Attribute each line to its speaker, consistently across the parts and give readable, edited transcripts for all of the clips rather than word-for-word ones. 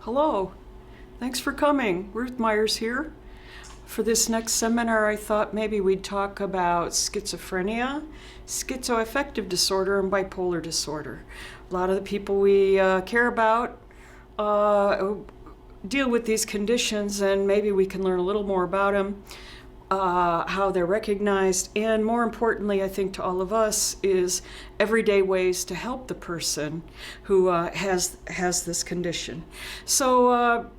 Speaker 1: Hello, thanks for coming. Ruth Myers here. For this next seminar, I thought maybe we'd talk about schizophrenia, schizoaffective disorder, and bipolar disorder. A lot of the people we care about deal with these conditions, and maybe we can learn a little more about them, how they're recognized, and more importantly, I think to all of us, is everyday ways to help the person who has this condition. So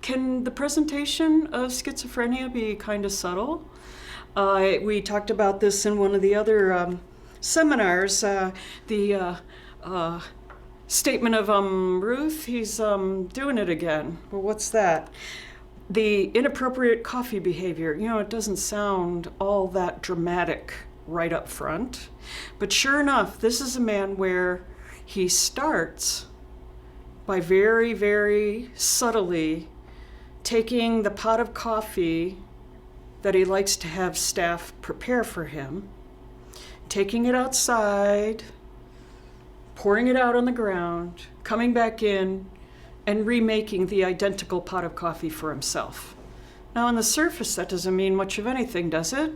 Speaker 1: can the presentation of schizophrenia be kind of subtle? We talked about this in one of the other seminars, the statement of Ruth, he's doing it again. Well, what's that? The inappropriate coffee behavior. You know, it doesn't sound all that dramatic right up front, but sure enough, this is a man where he starts by very, very subtly taking the pot of coffee that he likes to have staff prepare for him, taking it outside, pouring it out on the ground, coming back in, and remaking the identical pot of coffee for himself. Now, on the surface, that doesn't mean much of anything, does it?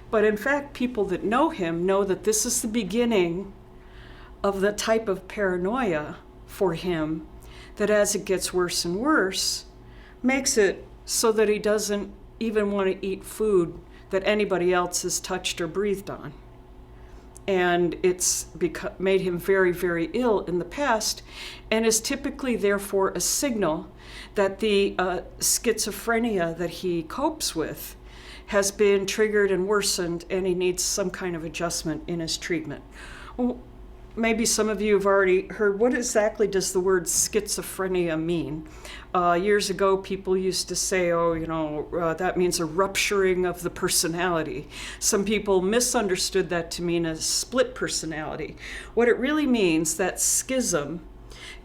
Speaker 1: But in fact, people that know him know that this is the beginning of the type of paranoia for him that, as it gets worse and worse, makes it so that he doesn't even want to eat food that anybody else has touched or breathed on. And it's made him very, very ill in the past, and is typically therefore a signal that the schizophrenia that he copes with has been triggered and worsened, and he needs some kind of adjustment in his treatment. Well, maybe some of you have already heard, what exactly does the word schizophrenia mean? Years ago, people used to say, that means a rupturing of the personality. Some people misunderstood that to mean a split personality. What it really means, that schism,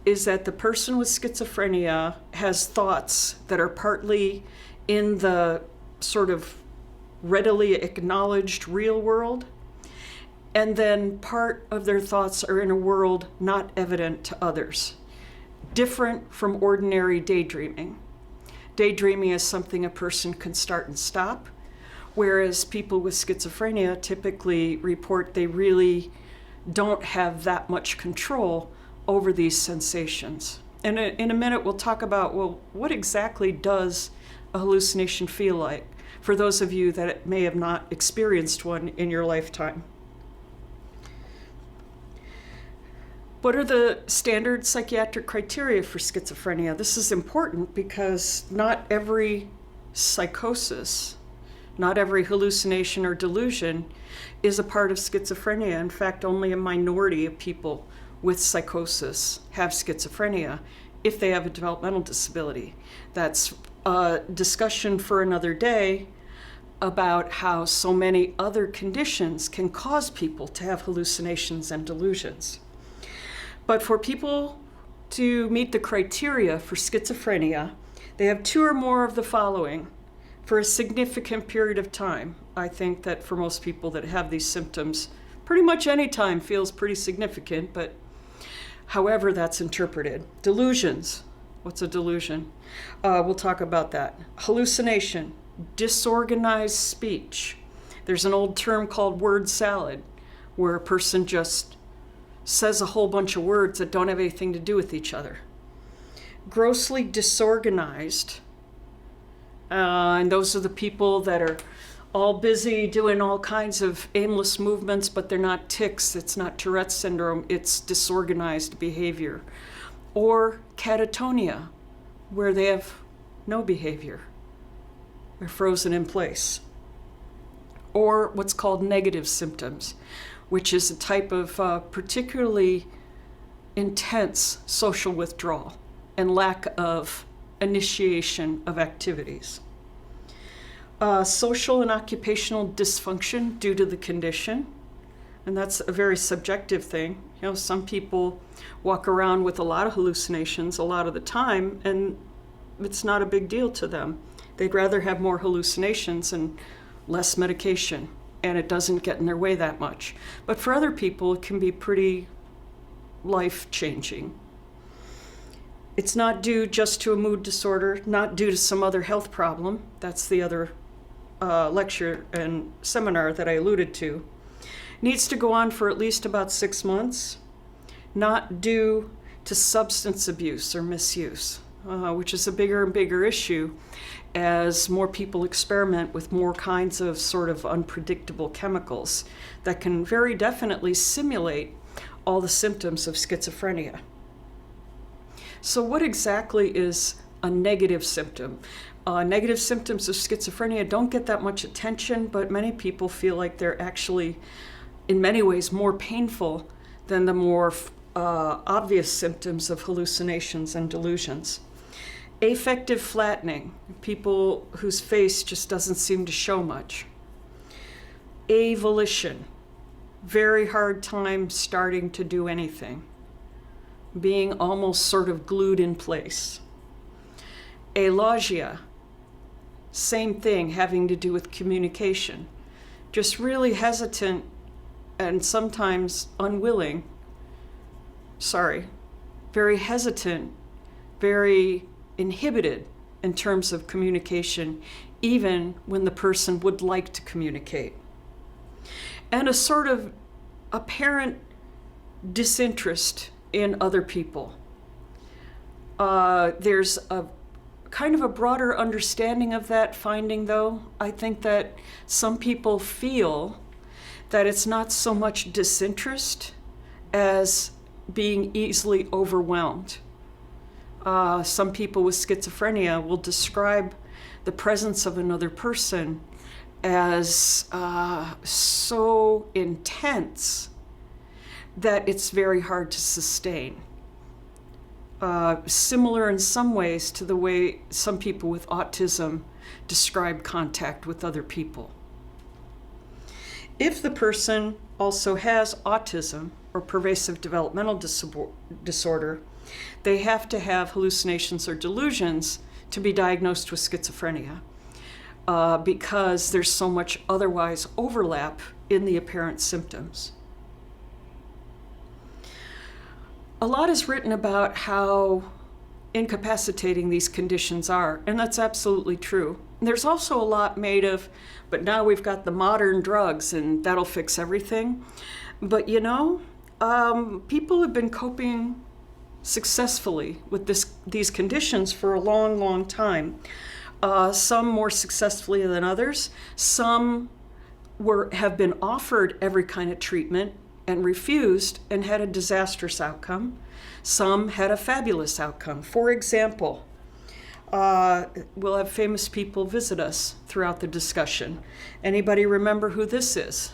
Speaker 1: is that the person with schizophrenia has thoughts that are partly in the sort of readily acknowledged real world, and then part of their thoughts are in a world not evident to others, different from ordinary daydreaming. Daydreaming is something a person can start and stop, whereas people with schizophrenia typically report they really don't have that much control over these sensations. And in a minute, we'll talk about, well, what exactly does a hallucination feel like for those of you that may have not experienced one in your lifetime. What are the standard psychiatric criteria for schizophrenia? This is important because not every psychosis, not every hallucination or delusion is a part of schizophrenia. In fact, only a minority of people with psychosis have schizophrenia if they have a developmental disability. That's a discussion for another day about how so many other conditions can cause people to have hallucinations and delusions. But for people to meet the criteria for schizophrenia, they have two or more of the following for a significant period of time. I think that for most people that have these symptoms, pretty much any time feels pretty significant, but however that's interpreted. Delusions. What's a delusion? We'll talk about that. Hallucination, disorganized speech. There's an old term called word salad, where a person just says a whole bunch of words that don't have anything to do with each other. Grossly disorganized, and those are the people that are all busy doing all kinds of aimless movements, but they're not tics, it's not Tourette's syndrome, it's disorganized behavior. Or catatonia, where they have no behavior. They're frozen in place. Or what's called negative symptoms, which is a type of particularly intense social withdrawal and lack of initiation of activities. Social and occupational dysfunction due to the condition, and that's a very subjective thing. You know, some people walk around with a lot of hallucinations a lot of the time, and it's not a big deal to them. They'd rather have more hallucinations and less medication, and it doesn't get in their way that much. But for other people, it can be pretty life-changing. It's not due just to a mood disorder, not due to some other health problem. That's the other lecture and seminar that I alluded to. Needs to go on for at least about 6 months. Not due to substance abuse or misuse, which is a bigger and bigger issue as more people experiment with more kinds of sort of unpredictable chemicals that can very definitely simulate all the symptoms of schizophrenia. So what exactly is a negative symptom? Negative symptoms of schizophrenia don't get that much attention, but many people feel like they're actually, in many ways, more painful than the more obvious symptoms of hallucinations and delusions. Affective flattening, people whose face just doesn't seem to show much. Avolition, very hard time starting to do anything, being almost sort of glued in place. Alogia, same thing, having to do with communication, just really hesitant and sometimes unwilling, very hesitant, very inhibited in terms of communication, even when the person would like to communicate. And a sort of apparent disinterest in other people. There's a kind of a broader understanding of that finding, though. I think that some people feel that it's not so much disinterest as being easily overwhelmed. Some people with schizophrenia will describe the presence of another person as so intense that it's very hard to sustain. Similar in some ways to the way some people with autism describe contact with other people. If the person also has autism or pervasive developmental disorder, they have to have hallucinations or delusions to be diagnosed with schizophrenia because there's so much otherwise overlap in the apparent symptoms. A lot is written about how incapacitating these conditions are, and that's absolutely true. There's also a lot made of, but now we've got the modern drugs and that'll fix everything. But people have been coping successfully with these conditions for a long, long time. Some more successfully than others. Some have been offered every kind of treatment and refused and had a disastrous outcome. Some had a fabulous outcome. For example, we'll have famous people visit us throughout the discussion. Anybody remember who this is?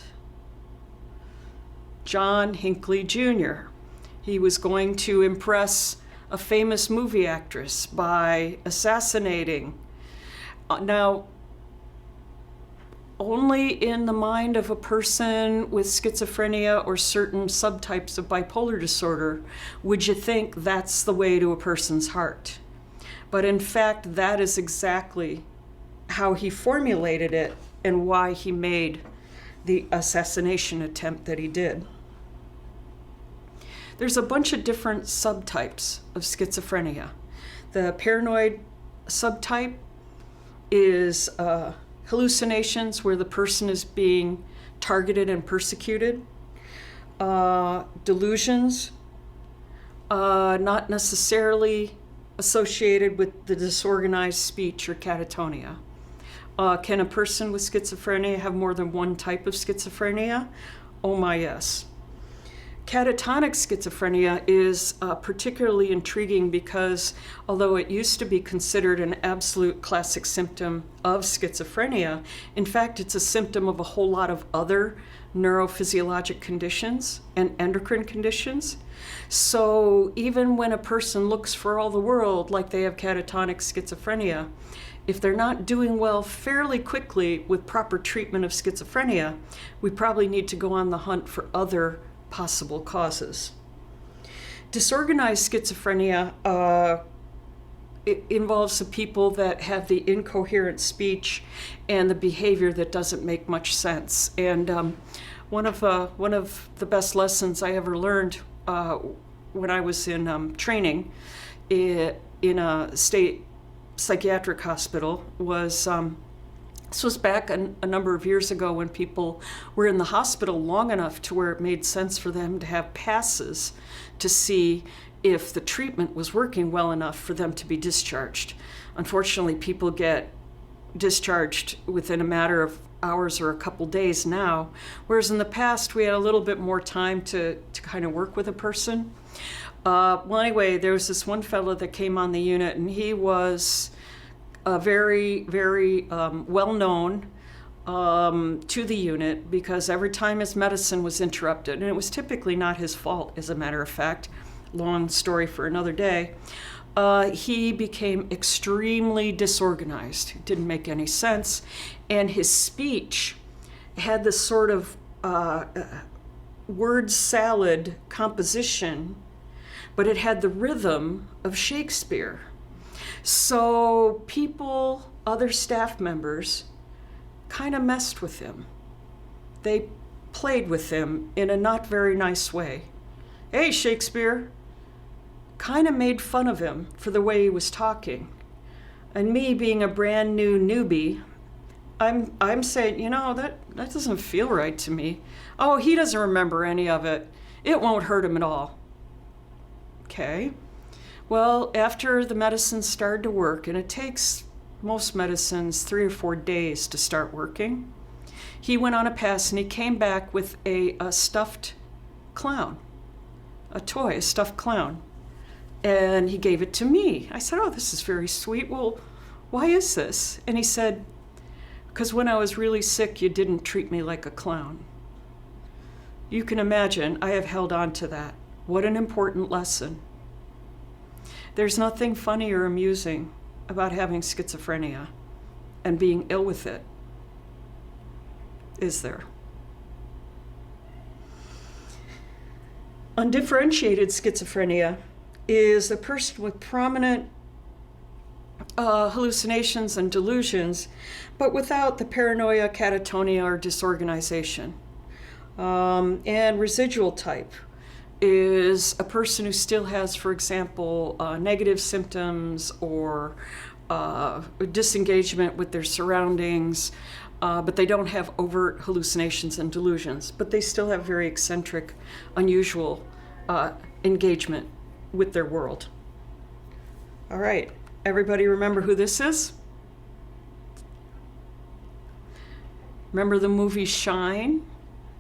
Speaker 1: John Hinckley Jr. He was going to impress a famous movie actress by assassinating. Now, only in the mind of a person with schizophrenia or certain subtypes of bipolar disorder would you think that's the way to a person's heart. But in fact, that is exactly how he formulated it and why he made the assassination attempt that he did. There's a bunch of different subtypes of schizophrenia. The paranoid subtype is hallucinations where the person is being targeted and persecuted. Delusions, not necessarily associated with the disorganized speech or catatonia. Can a person with schizophrenia have more than one type of schizophrenia? Oh my, yes. Catatonic schizophrenia is particularly intriguing because although it used to be considered an absolute classic symptom of schizophrenia, in fact, it's a symptom of a whole lot of other neurophysiologic conditions and endocrine conditions. So even when a person looks for all the world like they have catatonic schizophrenia, if they're not doing well fairly quickly with proper treatment of schizophrenia, we probably need to go on the hunt for other possible causes. Disorganized schizophrenia it involves the people that have the incoherent speech and the behavior that doesn't make much sense. And one of the best lessons I ever learned when I was in training in a state psychiatric hospital was, this was back a number of years ago when people were in the hospital long enough to where it made sense for them to have passes to see if the treatment was working well enough for them to be discharged. Unfortunately, people get discharged within a matter of hours or a couple days now, whereas in the past we had a little bit more time to kind of work with a person. Well, anyway, there was this one fellow that came on the unit, and he was very, very well-known to the unit because every time his medicine was interrupted, and it was typically not his fault, as a matter of fact, long story for another day, he became extremely disorganized. It didn't make any sense, and his speech had this sort of word salad composition, but it had the rhythm of Shakespeare. So people, other staff members, kind of messed with him. They played with him in a not very nice way. Hey, Shakespeare. Kind of made fun of him for the way he was talking. And me being a brand new newbie, I'm saying, you know, that doesn't feel right to me. Oh, he doesn't remember any of it. It won't hurt him at all. Okay. Well, after the medicine started to work, and it takes most medicines 3 or 4 days to start working, he went on a pass and he came back with a stuffed clown, a toy, a stuffed clown. And he gave it to me. I said, oh, this is very sweet. Well, why is this? And he said, because when I was really sick, you didn't treat me like a clown. You can imagine, I have held on to that. What an important lesson. There's nothing funny or amusing about having schizophrenia and being ill with it, is there? Undifferentiated schizophrenia is a person with prominent hallucinations and delusions, but without the paranoia, catatonia, or disorganization. And residual type is a person who still has, for example, negative symptoms or disengagement with their surroundings, but they don't have overt hallucinations and delusions, but they still have very eccentric, unusual engagement with their world. All right, everybody remember who this is? Remember the movie Shine?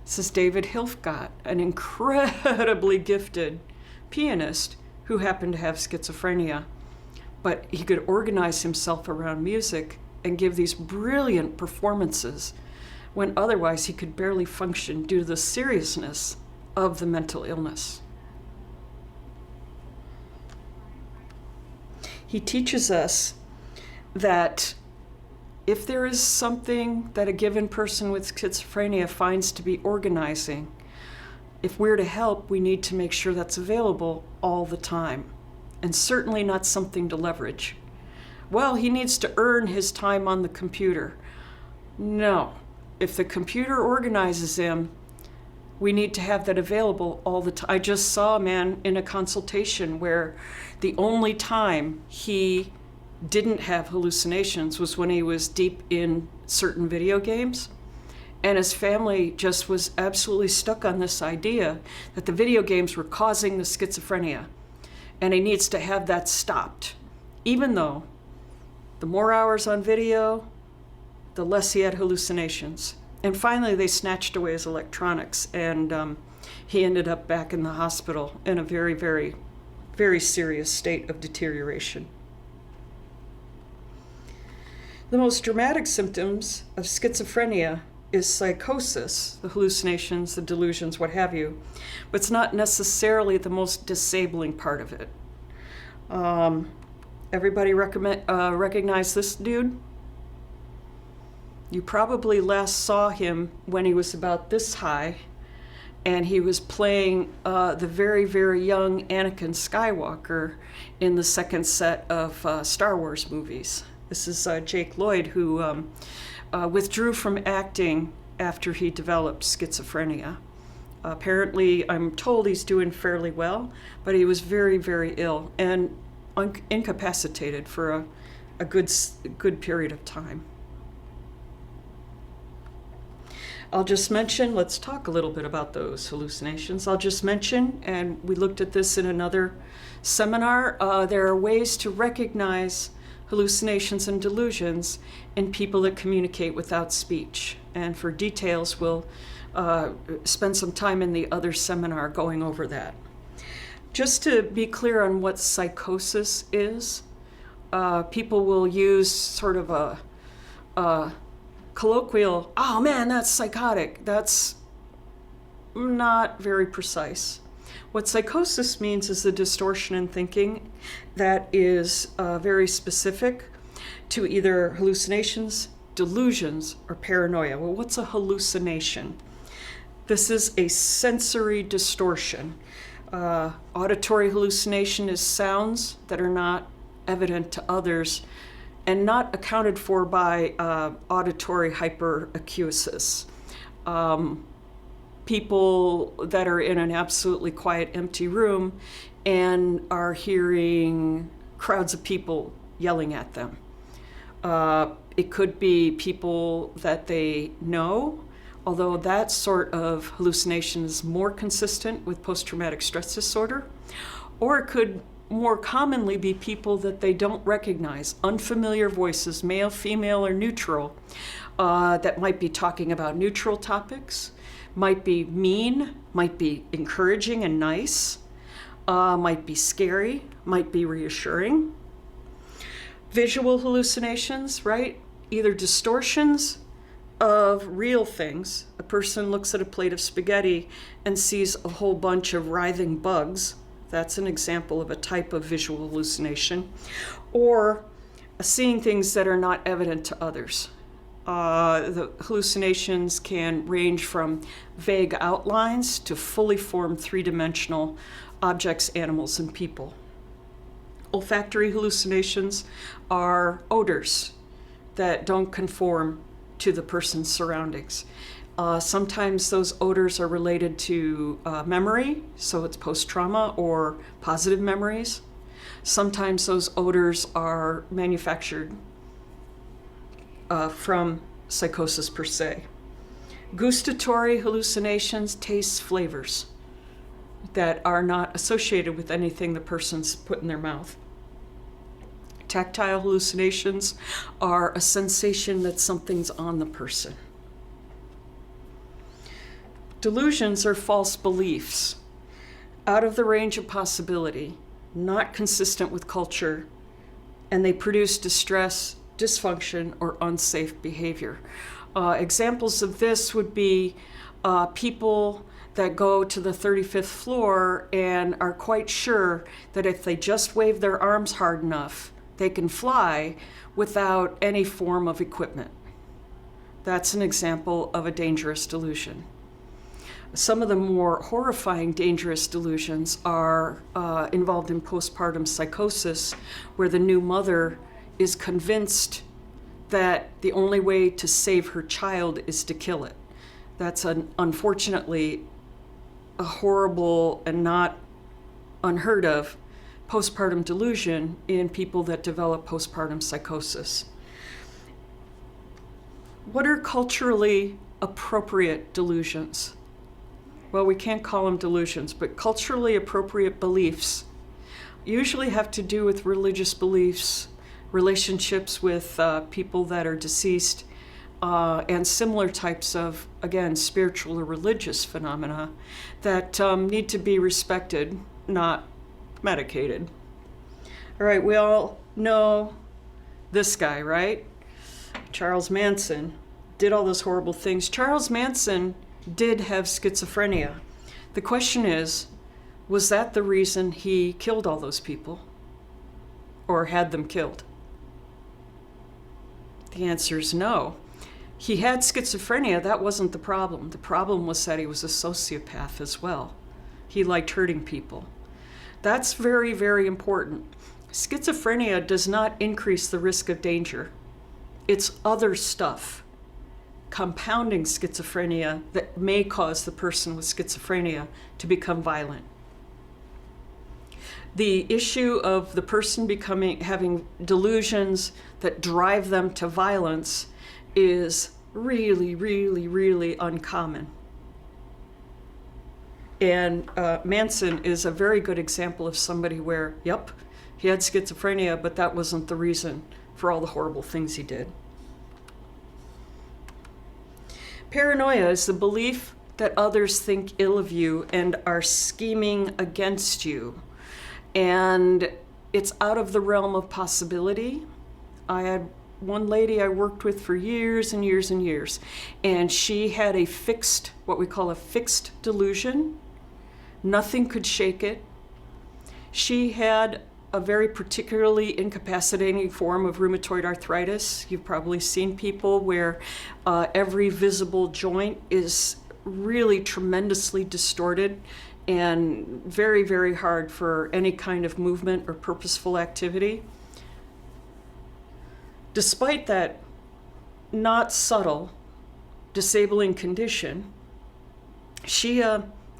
Speaker 1: This is David Hilfgott, an incredibly gifted pianist who happened to have schizophrenia, but he could organize himself around music and give these brilliant performances when otherwise he could barely function due to the seriousness of the mental illness. He teaches us that if there is something that a given person with schizophrenia finds to be organizing, if we're to help, we need to make sure that's available all the time, and certainly not something to leverage. Well, he needs to earn his time on the computer. No. If the computer organizes him, we need to have that available all the time. I just saw a man in a consultation where the only time he didn't have hallucinations was when he was deep in certain video games. And his family just was absolutely stuck on this idea that the video games were causing the schizophrenia. And he needs to have that stopped. Even though the more hours on video, the less he had hallucinations. And finally, they snatched away his electronics, and he ended up back in the hospital in a very, very, very serious state of deterioration. The most dramatic symptoms of schizophrenia is psychosis, the hallucinations, the delusions, what have you, but it's not necessarily the most disabling part of it. Everybody recognize this dude? You probably last saw him when he was about this high, and he was playing the very, very young Anakin Skywalker in the second set of Star Wars movies. This is Jake Lloyd, who withdrew from acting after he developed schizophrenia. Apparently, I'm told he's doing fairly well, but he was very, very ill. And incapacitated for a good period of time. I'll just mention, let's talk a little bit about those hallucinations. I'll just mention, and we looked at this in another seminar, there are ways to recognize hallucinations and delusions in people that communicate without speech. And for details, we'll spend some time in the other seminar going over that. Just to be clear on what psychosis is, people will use sort of a colloquial, oh man, that's psychotic. That's not very precise. What psychosis means is a distortion in thinking that is very specific to either hallucinations, delusions, or paranoia. Well, what's a hallucination? This is a sensory distortion. Auditory hallucination is sounds that are not evident to others and not accounted for by auditory hyperacusis. People that are in an absolutely quiet, empty room and are hearing crowds of people yelling at them. It could be people that they know, although that sort of hallucination is more consistent with post-traumatic stress disorder, or it could more commonly be people that they don't recognize, unfamiliar voices, male, female, or neutral, that might be talking about neutral topics, might be mean, might be encouraging and nice, might be scary, might be reassuring. Visual hallucinations, right? Either distortions of real things. A person looks at a plate of spaghetti and sees a whole bunch of writhing bugs. That's an example of a type of visual hallucination. Or seeing things that are not evident to others. The hallucinations can range from vague outlines to fully formed three-dimensional objects, animals, and people. Olfactory hallucinations are odors that don't conform to the person's surroundings. Sometimes those odors are related to memory, so it's post-trauma or positive memories. Sometimes those odors are manufactured from psychosis per se. Gustatory hallucinations, tastes, flavors that are not associated with anything the person's put in their mouth. Tactile hallucinations are a sensation that something's on the person. Delusions are false beliefs, out of the range of possibility, not consistent with culture, and they produce distress, dysfunction, or unsafe behavior. Examples of this would be people that go to the 35th floor and are quite sure that if they just wave their arms hard enough, they can fly without any form of equipment. That's an example of a dangerous delusion. Some of the more horrifying dangerous delusions are involved in postpartum psychosis, where the new mother is convinced that the only way to save her child is to kill it. That's unfortunately a horrible and not unheard of postpartum delusion in people that develop postpartum psychosis. What are culturally appropriate delusions? Well, we can't call them delusions, but culturally appropriate beliefs usually have to do with religious beliefs, relationships with people that are deceased, and similar types of, again, spiritual or religious phenomena that need to be respected, not medicated. All right, we all know this guy, right? Charles Manson did all those horrible things. Charles Manson did have schizophrenia. The question is, was that the reason he killed all those people or had them killed? The answer is no. He had schizophrenia. That wasn't the problem. The problem was that he was a sociopath as well. He liked hurting people. That's very, very important. Schizophrenia does not increase the risk of danger. It's other stuff compounding schizophrenia that may cause the person with schizophrenia to become violent. The issue of the person having delusions that drive them to violence is really, really, really uncommon. And Manson is a very good example of somebody where, yep, he had schizophrenia, but that wasn't the reason for all the horrible things he did. Paranoia is the belief that others think ill of you and are scheming against you. And it's out of the realm of possibility. I had one lady I worked with for years and years and years, and she had what we call a fixed delusion. Nothing could shake it. She had a very particularly incapacitating form of rheumatoid arthritis. You've probably seen people where every visible joint is really tremendously distorted and very, very hard for any kind of movement or purposeful activity. Despite that not subtle disabling condition, she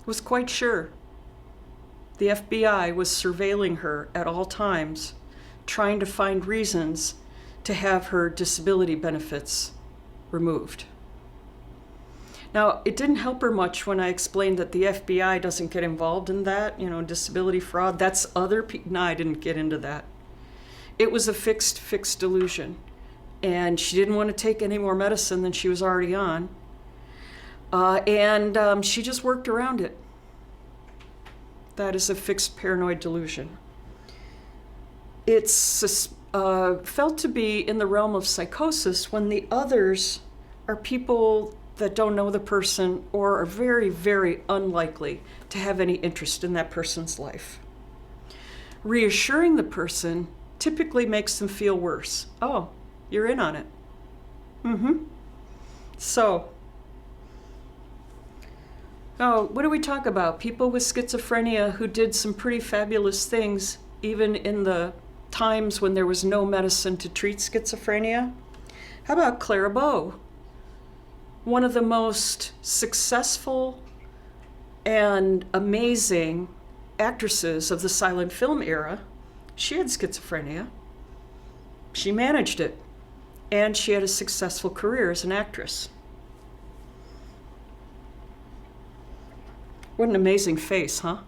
Speaker 1: was quite sure the FBI was surveilling her at all times, trying to find reasons to have her disability benefits removed. Now, it didn't help her much when I explained that the FBI doesn't get involved in that, disability fraud. That's other people. No, I didn't get into that. It was a fixed delusion. And she didn't want to take any more medicine than she was already on. And she just worked around it. That is a fixed paranoid delusion. It's felt to be in the realm of psychosis when the others are people that don't know the person or are very, very unlikely to have any interest in that person's life. Reassuring the person typically makes them feel worse. Oh, you're in on it. So, what do we talk about? People with schizophrenia who did some pretty fabulous things even in the times when there was no medicine to treat schizophrenia. How about Clara Bow? One of the most successful and amazing actresses of the silent film era. She had schizophrenia. She managed it. And she had a successful career as an actress. What an amazing face, huh?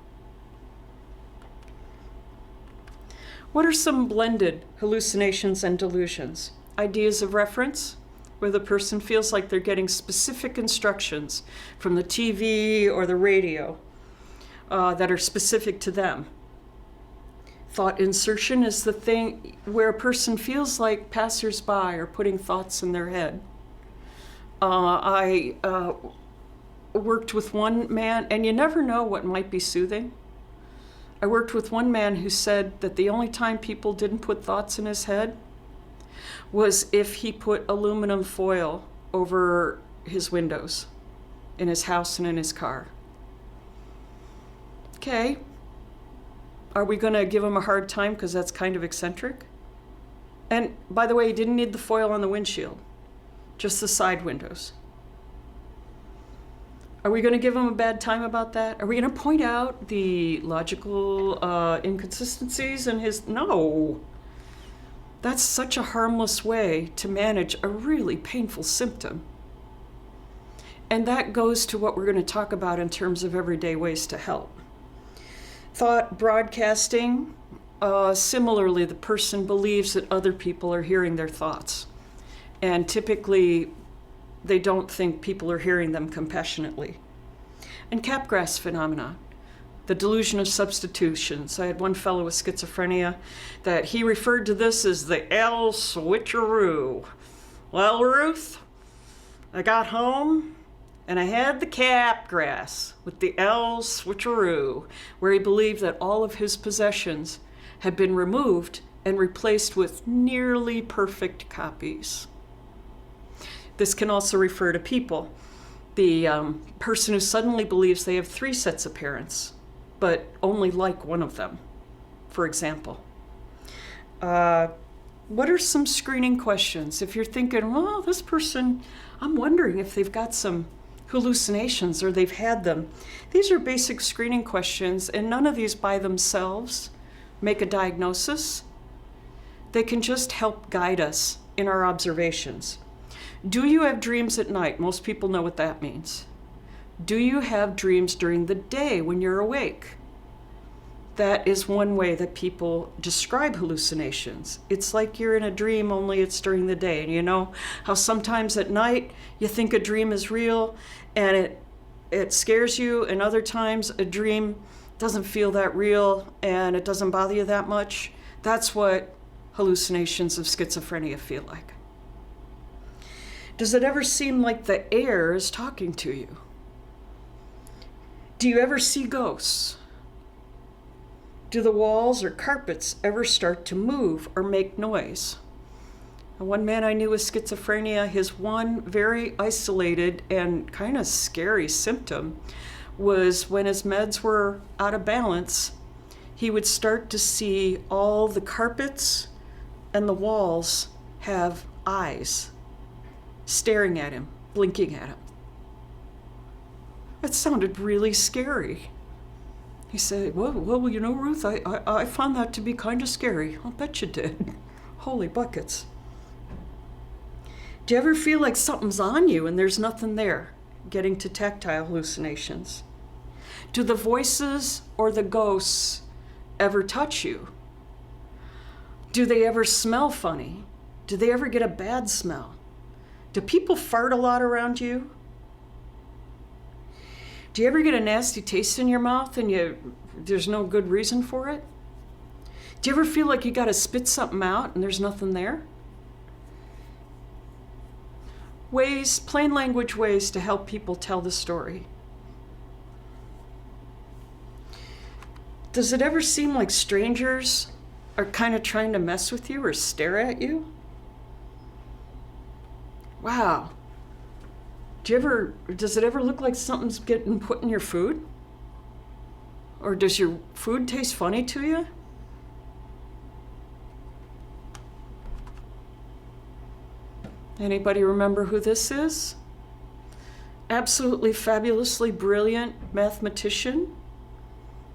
Speaker 1: What are some blended hallucinations and delusions? Ideas of reference, where the person feels like they're getting specific instructions from the TV or the radio that are specific to them. Thought insertion is the thing where a person feels like passersby are putting thoughts in their head. I worked with one man, and you never know what might be soothing. I worked with one man who said that the only time people didn't put thoughts in his head was if he put aluminum foil over his windows in his house and in his car. Okay. Are we going to give him a hard time because that's kind of eccentric? And by the way, he didn't need the foil on the windshield, just the side windows. Are we going to give him a bad time about that? Are we going to point out the logical inconsistencies in his? No. That's such a harmless way to manage a really painful symptom. And that goes to what we're going to talk about in terms of everyday ways to help. Thought broadcasting, similarly, the person believes that other people are hearing their thoughts. And typically, they don't think people are hearing them compassionately. And Capgras phenomenon, the delusion of substitutions. I had one fellow with schizophrenia that he referred to this as the L switcheroo. Well, Ruth, I got home and I had the Capgras with the L switcheroo, where he believed that all of his possessions had been removed and replaced with nearly perfect copies. This can also refer to people. The person who suddenly believes they have 3 sets of parents, but only like one of them, for example. What are some screening questions? If you're thinking, well, this person, I'm wondering if they've got some hallucinations or they've had them. These are basic screening questions, and none of these by themselves make a diagnosis. They can just help guide us in our observations. Do you have dreams at night? Most people know what that means. Do you have dreams during the day when you're awake? That is one way that people describe hallucinations. It's like you're in a dream, only it's during the day. And you know how sometimes at night you think a dream is real and it scares you, and other times a dream doesn't feel that real and it doesn't bother you that much? That's what hallucinations of schizophrenia feel like. Does it ever seem like the air is talking to you? Do you ever see ghosts? Do the walls or carpets ever start to move or make noise? One man I knew with schizophrenia, his one very isolated and kind of scary symptom was when his meds were out of balance, he would start to see all the carpets and the walls have eyes staring at him, blinking at him. It sounded really scary. He said, well, you know, Ruth, I found that to be kind of scary. I'll bet you did. Holy buckets. Do you ever feel like something's on you and there's nothing there? Getting to tactile hallucinations. Do the voices or the ghosts ever touch you? Do they ever smell funny? Do they ever get a bad smell? Do people fart a lot around you? Do you ever get a nasty taste in your mouth and there's no good reason for it? Do you ever feel like you got to spit something out and there's nothing there? Ways, plain language ways to help people tell the story. Does it ever seem like strangers are kind of trying to mess with you or stare at you? Wow. Does it ever look like something's getting put in your food? Or does your food taste funny to you? Anybody remember who this is? Absolutely fabulously brilliant mathematician.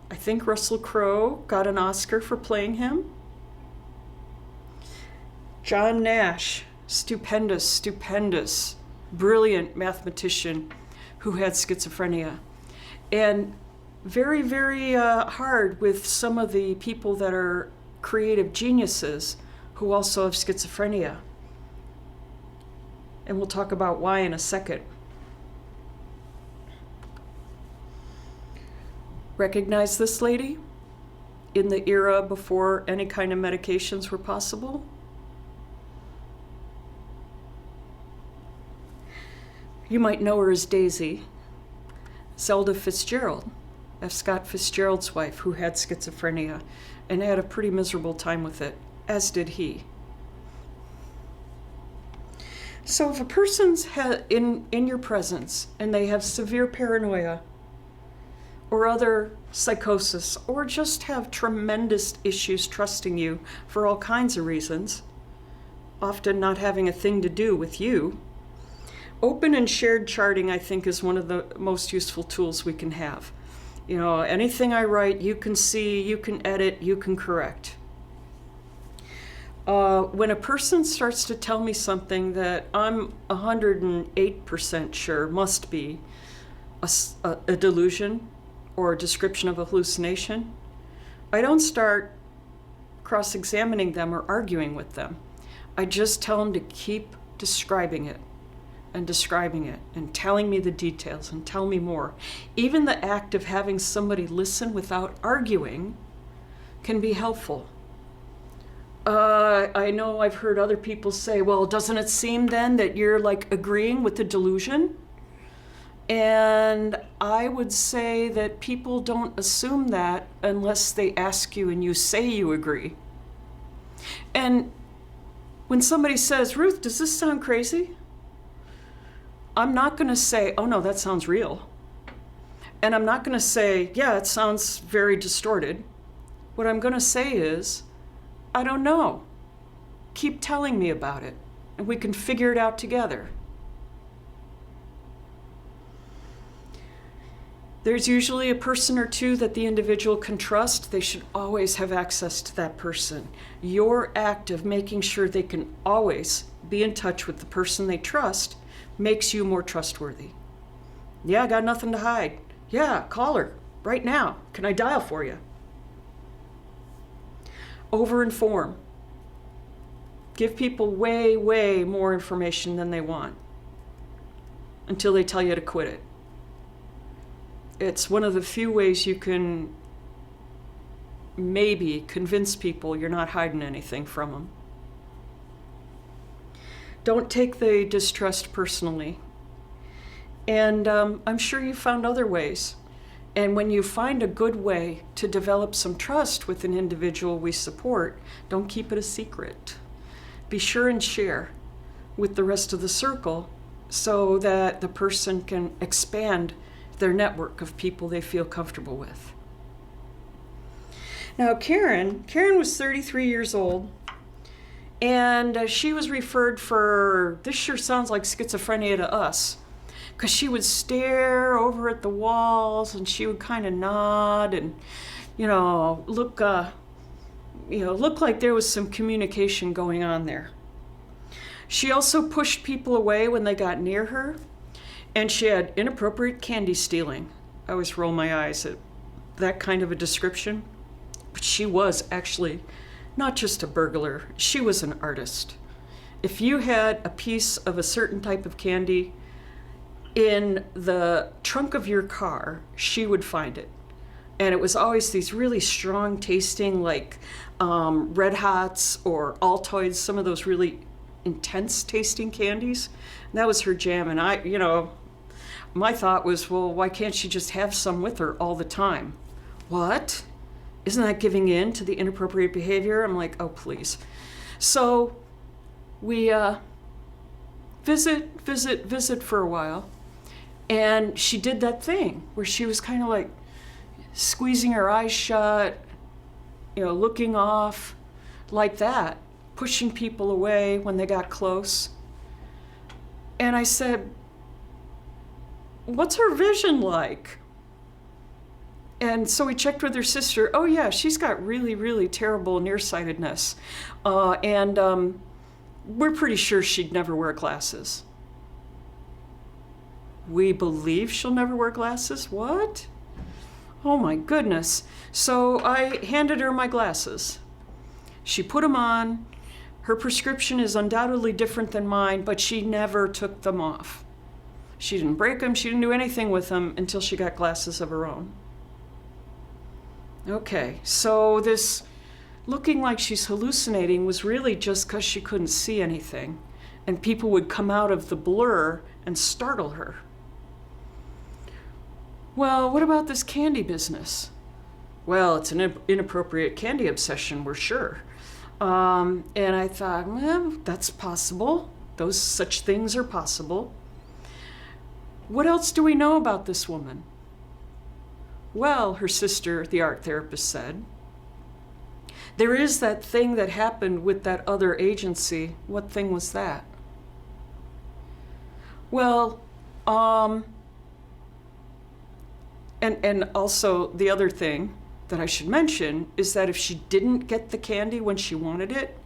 Speaker 1: I think Russell Crowe got an Oscar for playing him. John Nash, stupendous, brilliant mathematician who had schizophrenia. And very, very hard with some of the people that are creative geniuses who also have schizophrenia. And we'll talk about why in a second. Recognize this lady in the era before any kind of medications were possible? You might know her as Daisy, Zelda Fitzgerald, F. Scott Fitzgerald's wife, who had schizophrenia and had a pretty miserable time with it, as did he. So if a person's in your presence and they have severe paranoia or other psychosis or just have tremendous issues trusting you for all kinds of reasons, often not having a thing to do with you, open and shared charting, I think, is one of the most useful tools we can have. You know, anything I write, you can see, you can edit, you can correct. When a person starts to tell me something that I'm 108% sure must be a delusion or a description of a hallucination, I don't start cross-examining them or arguing with them. I just tell them to keep describing it and telling me the details and tell me more. Even the act of having somebody listen without arguing can be helpful. I know I've heard other people say, well, doesn't it seem then that you're like agreeing with the delusion? And I would say that people don't assume that unless they ask you and you say you agree. And when somebody says, Ruth, does this sound crazy? I'm not going to say, oh no, that sounds real. And I'm not going to say, yeah, it sounds very distorted. What I'm going to say is, I don't know. Keep telling me about it, and we can figure it out together. There's usually a person or two that the individual can trust. They should always have access to that person. Your act of making sure they can always be in touch with the person they trust makes you more trustworthy. Yeah, I got nothing to hide. Yeah, call her right now. Can I dial for you? Over-inform. Give people way, way more information than they want until they tell you to quit it. It's one of the few ways you can maybe convince people you're not hiding anything from them. Don't take the distrust personally. And I'm sure you found other ways. And when you find a good way to develop some trust with an individual we support, don't keep it a secret. Be sure and share with the rest of the circle so that the person can expand their network of people they feel comfortable with. Now, Karen was 33 years old, and she was referred for, this sure sounds like schizophrenia to us, because she would stare over at the walls and she would kind of nod and, look like there was some communication going on there. She also pushed people away when they got near her, and she had inappropriate candy stealing. I always roll my eyes at that kind of a description. But she was actually not just a burglar, she was an artist. If you had a piece of a certain type of candy in the trunk of your car, she would find it. And it was always these really strong tasting, like Red Hots or Altoids, some of those really intense tasting candies. And that was her jam. And my thought was, well, why can't she just have some with her all the time? What? Isn't that giving in to the inappropriate behavior? I'm like, oh, please. So we visit for a while. And she did that thing where she was kind of like squeezing her eyes shut, looking off like that, pushing people away when they got close. And I said, what's her vision like? And so we checked with her sister. Oh yeah, she's got really, really terrible nearsightedness. And we're pretty sure she'd never wear glasses. We believe she'll never wear glasses? What? Oh my goodness. So I handed her my glasses. She put them on. Her prescription is undoubtedly different than mine, but she never took them off. She didn't break them, she didn't do anything with them until she got glasses of her own. Okay, so this looking like she's hallucinating was really just because she couldn't see anything, and people would come out of the blur and startle her. Well, what about this candy business? Well, it's an inappropriate candy obsession, we're sure. And I thought, well, that's possible. Such things are possible. What else do we know about this woman? Well, her sister, the art therapist, said, there is that thing that happened with that other agency. What thing was that? Well, and also the other thing that I should mention is that if she didn't get the candy when she wanted it,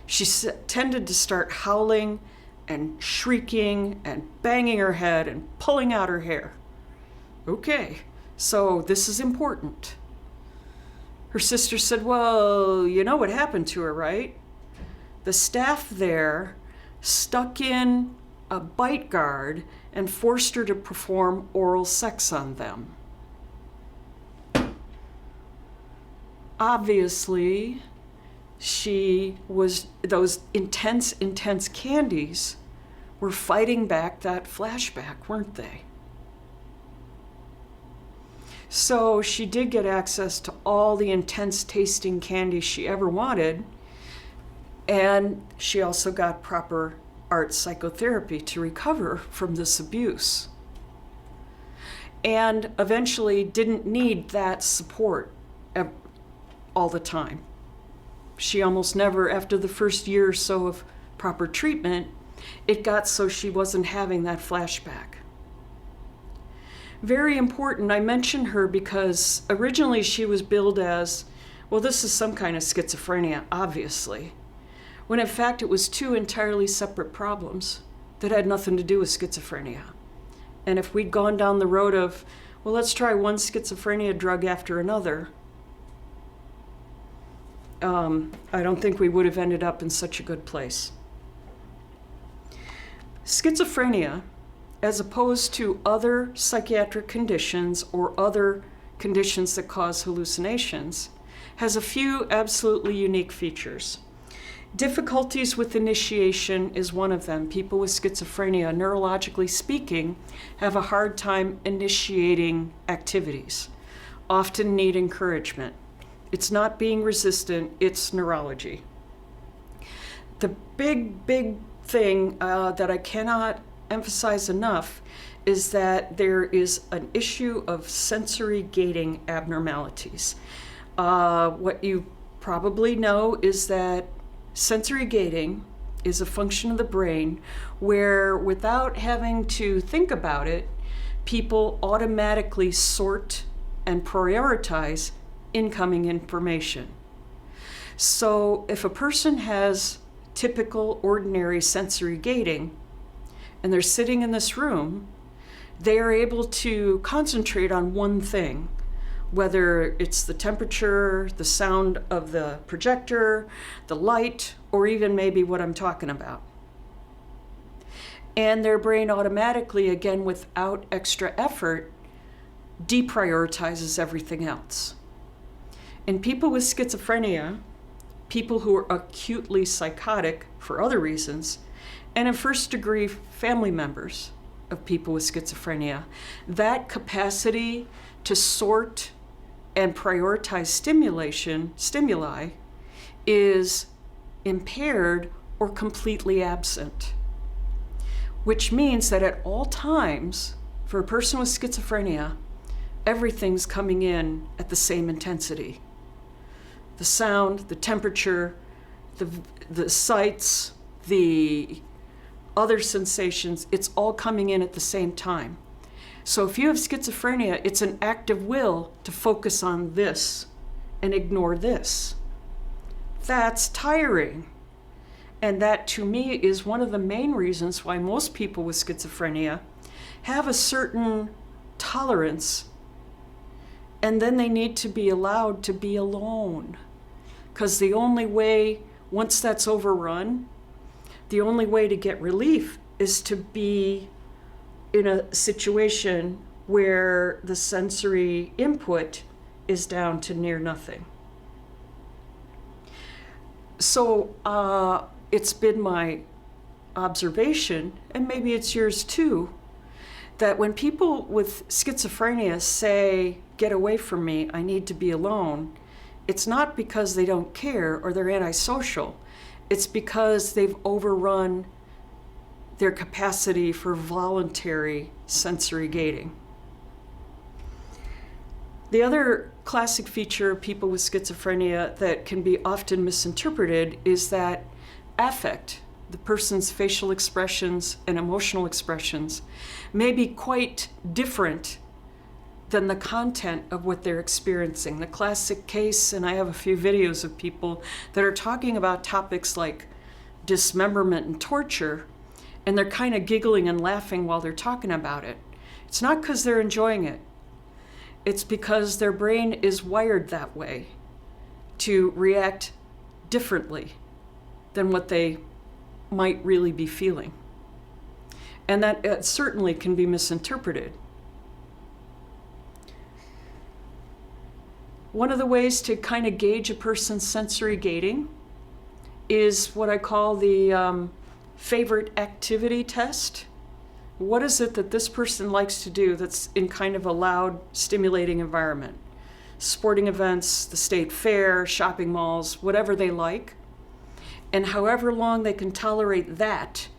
Speaker 1: she tended to start howling and shrieking and banging her head and pulling out her hair. Okay, so this is important. Her sister said, well, you know what happened to her, right? The staff there stuck in a bite guard and forced her to perform oral sex on them. Obviously, those intense candies were fighting back that flashback, weren't they? So she did get access to all the intense tasting candy she ever wanted, and she also got proper art psychotherapy to recover from this abuse. And eventually didn't need that support all the time. She almost never, after the first year or so of proper treatment, it got so she wasn't having that flashback. Very important. I mention her because originally she was billed as, well, this is some kind of schizophrenia, obviously, when in fact it was two entirely separate problems that had nothing to do with schizophrenia. And if we'd gone down the road of, well, let's try one schizophrenia drug after another, I don't think we would have ended up in such a good place. Schizophrenia, as opposed to other psychiatric conditions or other conditions that cause hallucinations, has a few absolutely unique features. Difficulties with initiation is one of them. People with schizophrenia, neurologically speaking, have a hard time initiating activities, often need encouragement. It's not being resistant, it's neurology. The big thing that I cannot emphasize enough is that there is an issue of sensory gating abnormalities. What you probably know is that sensory gating is a function of the brain where, without having to think about it, people automatically sort and prioritize incoming information. So if a person has typical, ordinary sensory gating, and they're sitting in this room, they are able to concentrate on one thing, whether it's the temperature, the sound of the projector, the light, or even maybe what I'm talking about. And their brain automatically, again, without extra effort, deprioritizes everything else. In people with schizophrenia, people who are acutely psychotic for other reasons, and in first-degree family members of people with schizophrenia, that capacity to sort and prioritize stimuli is impaired or completely absent, which means that at all times, for a person with schizophrenia, everything's coming in at the same intensity. The sound, the temperature, the sights, the other sensations, it's all coming in at the same time. So if you have schizophrenia, it's an act of will to focus on this and ignore this. That's tiring. And that, to me, is one of the main reasons why most people with schizophrenia have a certain tolerance, and then they need to be allowed to be alone. Because the only way, once that's overrun, the only way to get relief is to be in a situation where the sensory input is down to near nothing. So it's been my observation, and maybe it's yours too, that when people with schizophrenia say, "Get away from me, I need to be alone," it's not because they don't care or they're antisocial. It's because they've overrun their capacity for voluntary sensory gating. The other classic feature of people with schizophrenia that can be often misinterpreted is that affect, the person's facial expressions and emotional expressions, may be quite different than the content of what they're experiencing. The classic case, and I have a few videos of people that are talking about topics like dismemberment and torture, and they're kind of giggling and laughing while they're talking about it. It's not because they're enjoying it. It's because their brain is wired that way to react differently than what they might really be feeling. And that certainly can be misinterpreted. One of the ways to kind of gauge a person's sensory gating is what I call the favorite activity test. What is it that this person likes to do that's in kind of a loud, stimulating environment? Sporting events, the state fair, shopping malls, whatever they like. And however long they can tolerate that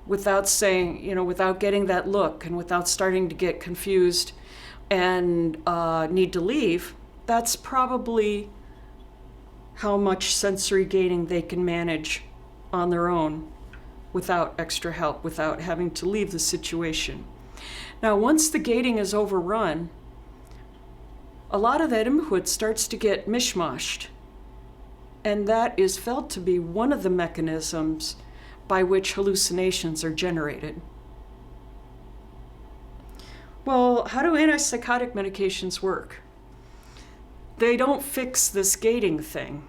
Speaker 1: without saying, without getting that look and without starting to get confused and need to leave, that's probably how much sensory gating they can manage on their own without extra help, without having to leave the situation. Now, once the gating is overrun, a lot of that input starts to get mishmashed. And that is felt to be one of the mechanisms by which hallucinations are generated. Well, how do antipsychotic medications work? They don't fix this gating thing.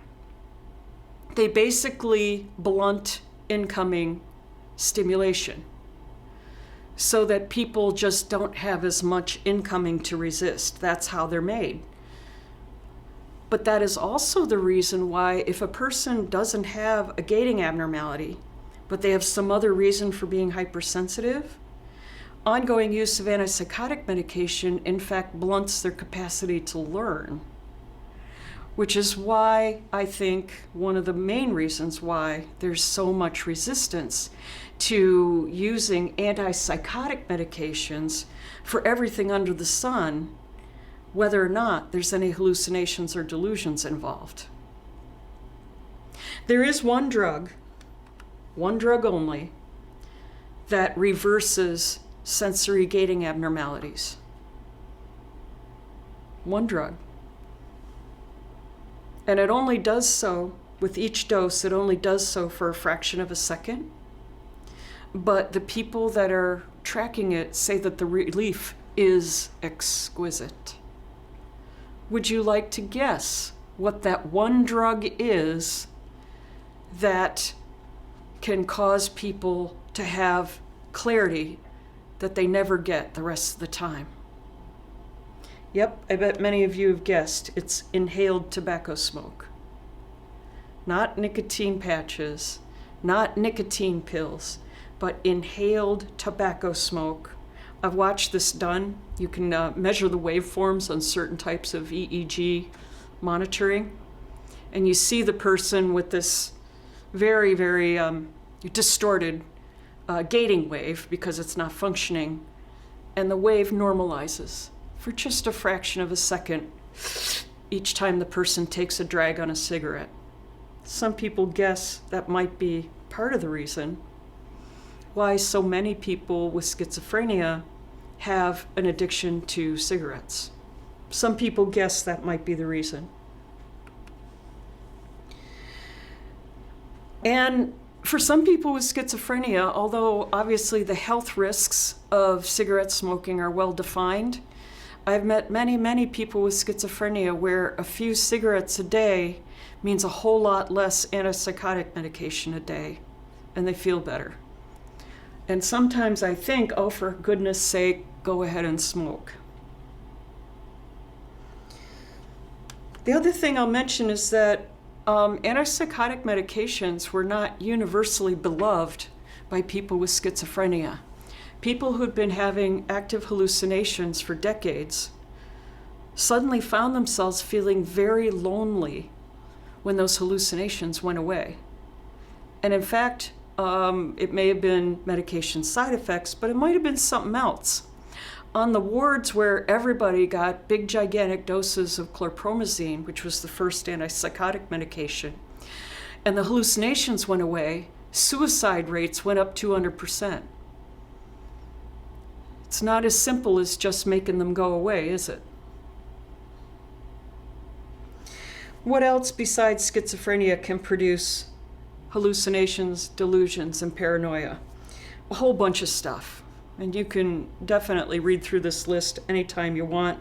Speaker 1: They basically blunt incoming stimulation so that people just don't have as much incoming to resist. That's how they're made. But that is also the reason why if a person doesn't have a gating abnormality, but they have some other reason for being hypersensitive, ongoing use of antipsychotic medication in fact blunts their capacity to learn. Which is why I think one of the main reasons why there's so much resistance to using antipsychotic medications for everything under the sun, whether or not there's any hallucinations or delusions involved. There is one drug only, that reverses sensory gating abnormalities. One drug. And it only does so, with each dose, it only does so for a fraction of a second. But the people that are tracking it say that the relief is exquisite. Would you like to guess what that one drug is that can cause people to have clarity that they never get the rest of the time? Yep, I bet many of you have guessed. It's inhaled tobacco smoke. Not nicotine patches, not nicotine pills, but inhaled tobacco smoke. I've watched this done. You can measure the waveforms on certain types of EEG monitoring. And you see the person with this very, very distorted gating wave because it's not functioning. And the wave normalizes for just a fraction of a second each time the person takes a drag on a cigarette. Some people guess that might be part of the reason why so many people with schizophrenia have an addiction to cigarettes. Some people guess that might be the reason. And for some people with schizophrenia, although obviously the health risks of cigarette smoking are well defined, I've met many people with schizophrenia where a few cigarettes a day means a whole lot less antipsychotic medication a day, and they feel better. And sometimes I think, oh, for goodness sake, go ahead and smoke. The other thing I'll mention is that antipsychotic medications were not universally beloved by people with schizophrenia. People who'd been having active hallucinations for decades suddenly found themselves feeling very lonely when those hallucinations went away. And in fact, it may have been medication side effects, but it might have been something else. On the wards where everybody got big, gigantic doses of chlorpromazine, which was the first antipsychotic medication, and the hallucinations went away, suicide rates went up 200%. It's not as simple as just making them go away, is it? What else besides schizophrenia can produce hallucinations, delusions, and paranoia? A whole bunch of stuff. And you can definitely read through this list anytime you want.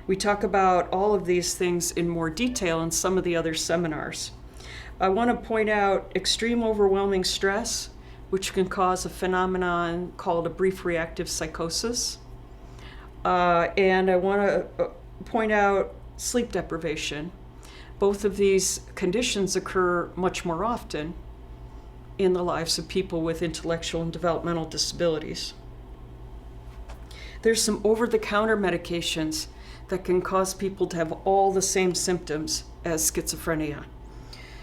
Speaker 1: We talk about all of these things in more detail in some of the other seminars. I want to point out extreme overwhelming stress, which can cause a phenomenon called a brief reactive psychosis. And I want to point out sleep deprivation. Both of these conditions occur much more often in the lives of people with intellectual and developmental disabilities. There's some over-the-counter medications that can cause people to have all the same symptoms as schizophrenia.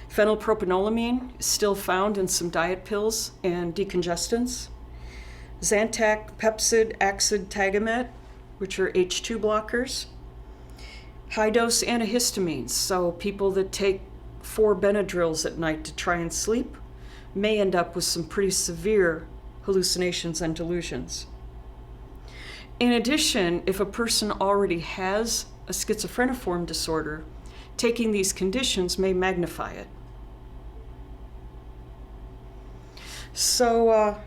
Speaker 1: Phenylpropanolamine is still found in some diet pills and decongestants. Zantac, Pepsid, Axid, Tagamet, which are H2 blockers. High-dose antihistamines, so people that take 4 Benadryls at night to try and sleep may end up with some pretty severe hallucinations and delusions. In addition, if a person already has a schizophreniform disorder, taking these conditions may magnify it. So,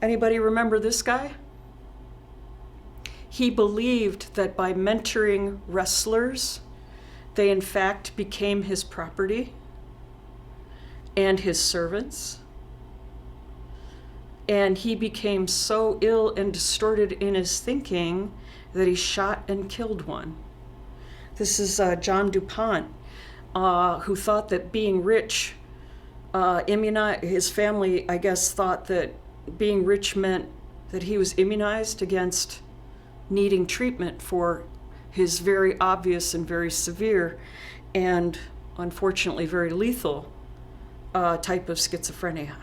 Speaker 1: anybody remember this guy? He believed that by mentoring wrestlers, they in fact became his property and his servants. And he became so ill and distorted in his thinking that he shot and killed one. This is John DuPont, who thought that being rich, his family, I guess, thought that being rich meant that he was immunized against needing treatment for his very obvious and very severe and unfortunately very lethal type of schizophrenia.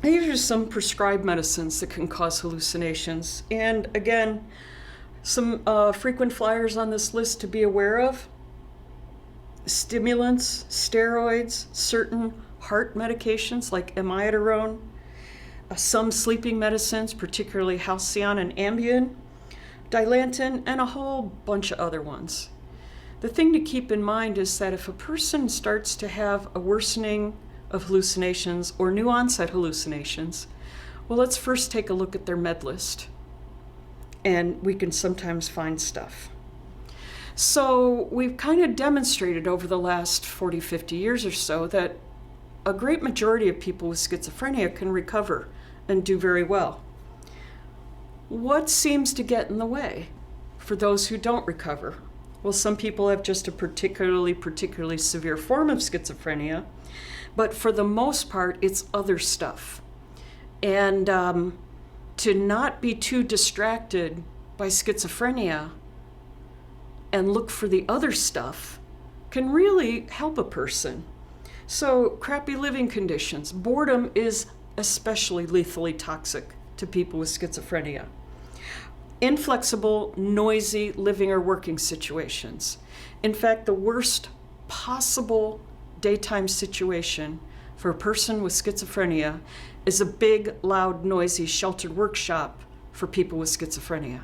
Speaker 1: These are some prescribed medicines that can cause hallucinations. And again, some frequent flyers on this list to be aware of: stimulants, steroids, certain heart medications like amiodarone, some sleeping medicines, particularly Halcion and Ambien, Dilantin, and a whole bunch of other ones. The thing to keep in mind is that if a person starts to have a worsening of hallucinations or new onset hallucinations, well, let's first take a look at their med list. And we can sometimes find stuff. So we've kind of demonstrated over the last 40, 50 years or so that a great majority of people with schizophrenia can recover and do very well. What seems to get in the way for those who don't recover? Well, some people have just a particularly severe form of schizophrenia, but for the most part, it's other stuff. And to not be too distracted by schizophrenia and look for the other stuff can really help a person. So crappy living conditions, boredom is especially lethally toxic to people with schizophrenia. Inflexible, noisy living or working situations. In fact, the worst possible daytime situation for a person with schizophrenia is a big, loud, noisy, sheltered workshop for people with schizophrenia.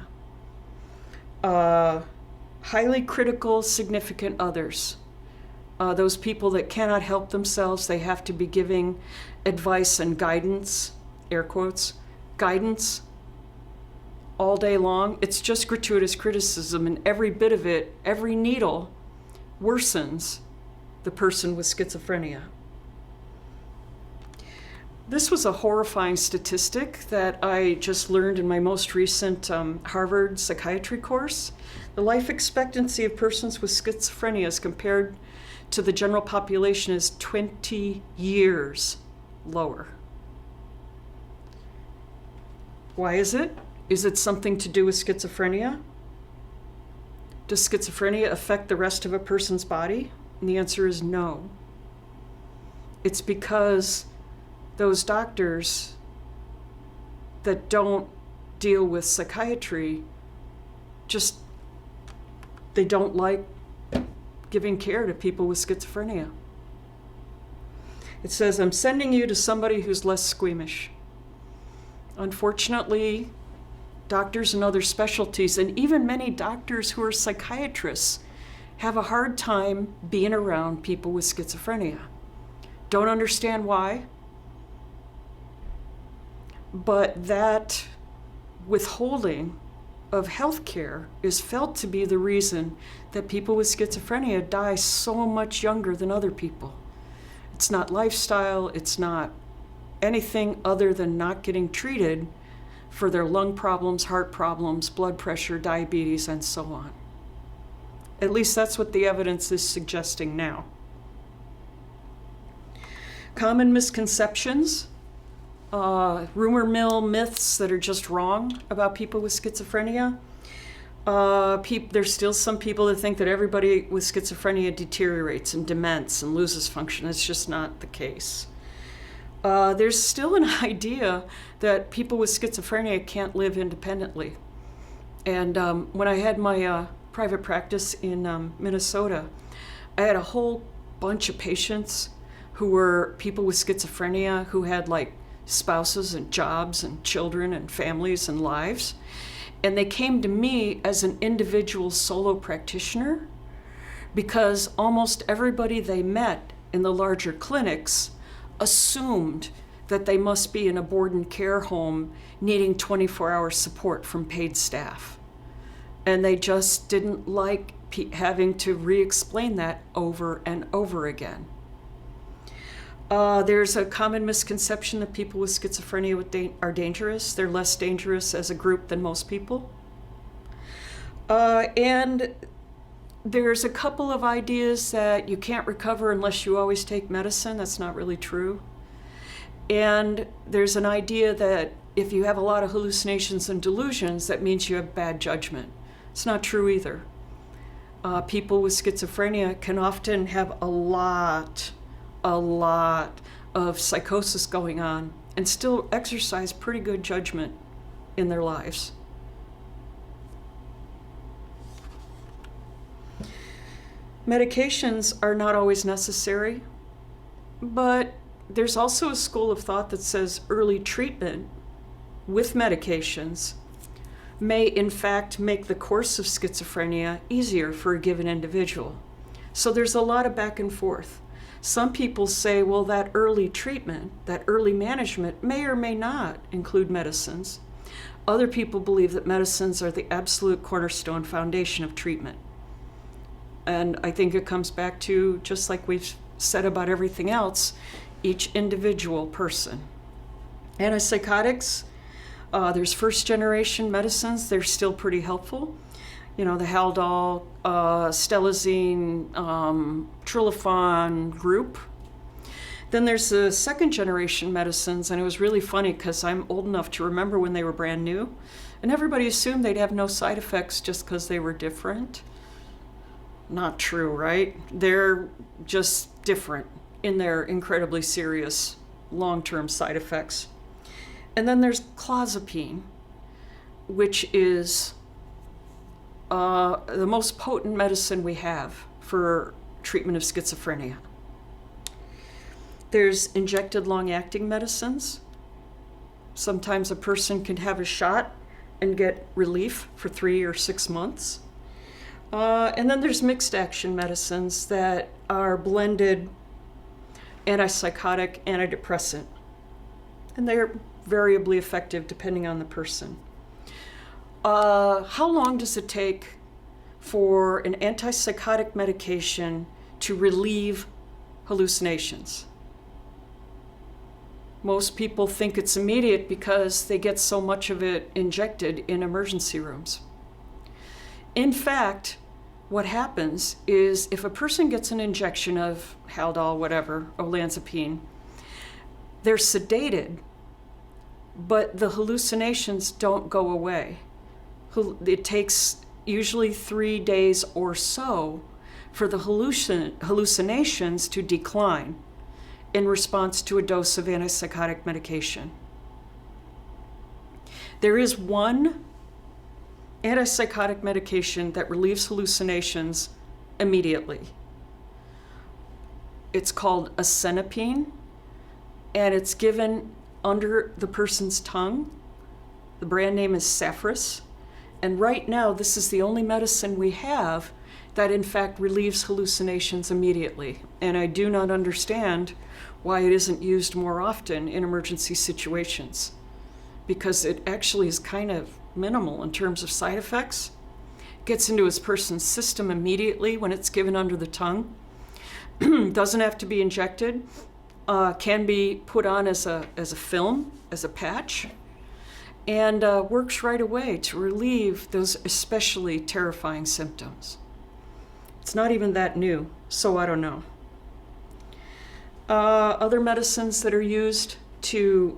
Speaker 1: Highly critical, significant others. Those people that cannot help themselves, they have to be giving advice and guidance, air quotes, guidance all day long. It's just gratuitous criticism, and every bit of it, every needle worsens the person with schizophrenia. This was a horrifying statistic that I just learned in my most recent Harvard psychiatry course. The life expectancy of persons with schizophrenia as compared to the general population is 20 years lower. Why is it? Is it something to do with schizophrenia? Does schizophrenia affect the rest of a person's body? And the answer is no. It's because those doctors that don't deal with psychiatry they don't like giving care to people with schizophrenia. It says, I'm sending you to somebody who's less squeamish. Unfortunately, doctors in other specialties, and even many doctors who are psychiatrists, have a hard time being around people with schizophrenia. Don't understand why, but that withholding of health care is felt to be the reason that people with schizophrenia die so much younger than other people. It's not lifestyle, it's not anything other than not getting treated for their lung problems, heart problems, blood pressure, diabetes, and so on. At least that's what the evidence is suggesting now. Common misconceptions, rumor mill myths that are just wrong about people with schizophrenia. There's still some people that think that everybody with schizophrenia deteriorates and dements and loses function. It's just not the case. There's still an idea that people with schizophrenia can't live independently. And when I had my private practice in Minnesota, I had a whole bunch of patients who were people with schizophrenia who had like spouses and jobs and children and families and lives. And they came to me as an individual solo practitioner because almost everybody they met in the larger clinics assumed that they must be in a board and care home needing 24-hour support from paid staff. And they just didn't like having to re-explain that over and over again. There's a common misconception that people with schizophrenia are dangerous. They're less dangerous as a group than most people. And there's a couple of ideas that you can't recover unless you always take medicine. That's not really true. And there's an idea that if you have a lot of hallucinations and delusions, that means you have bad judgment. It's not true either. People with schizophrenia can often have a lot of psychosis going on and still exercise pretty good judgment in their lives. Medications are not always necessary, but there's also a school of thought that says early treatment with medications may in fact make the course of schizophrenia easier for a given individual. So there's a lot of back and forth. Some people say, well, that early treatment, that early management may or may not include medicines. Other people believe that medicines are the absolute cornerstone foundation of treatment. And I think it comes back to, just like we've said about everything else, each individual person. Antipsychotics, there's first-generation medicines. They're still pretty helpful. You know, the Haldol, Stelazine, Trilofan group. Then there's the second-generation medicines, and it was really funny because I'm old enough to remember when they were brand new, and everybody assumed they'd have no side effects just because they were different. Not true, right? They're just different in their incredibly serious long-term side effects. And then there's clozapine, which is the most potent medicine we have for treatment of schizophrenia. There's injected long-acting medicines. Sometimes a person can have a shot and get relief for 3 or 6 months. And then there's mixed action medicines that are blended antipsychotic, antidepressant. And they're variably effective depending on the person. How long does it take for an antipsychotic medication to relieve hallucinations? Most people think it's immediate because they get so much of it injected in emergency rooms. In fact, what happens is if a person gets an injection of Haldol, whatever, olanzapine, they're sedated, but the hallucinations don't go away. It takes usually 3 days or so for the hallucinations to decline in response to a dose of antipsychotic medication. There is one antipsychotic medication that relieves hallucinations immediately. It's called asenapine, and it's given under the person's tongue. The brand name is Saffris, and right now this is the only medicine we have that in fact relieves hallucinations immediately. And I do not understand why it isn't used more often in emergency situations, because it actually is kind of minimal in terms of side effects. Gets into his person's system immediately when it's given under the tongue. Doesn't have to be injected. Can be put on as a film, as a patch, and works right away to relieve those especially terrifying symptoms. It's not even that new, so I don't know. Other medicines that are used to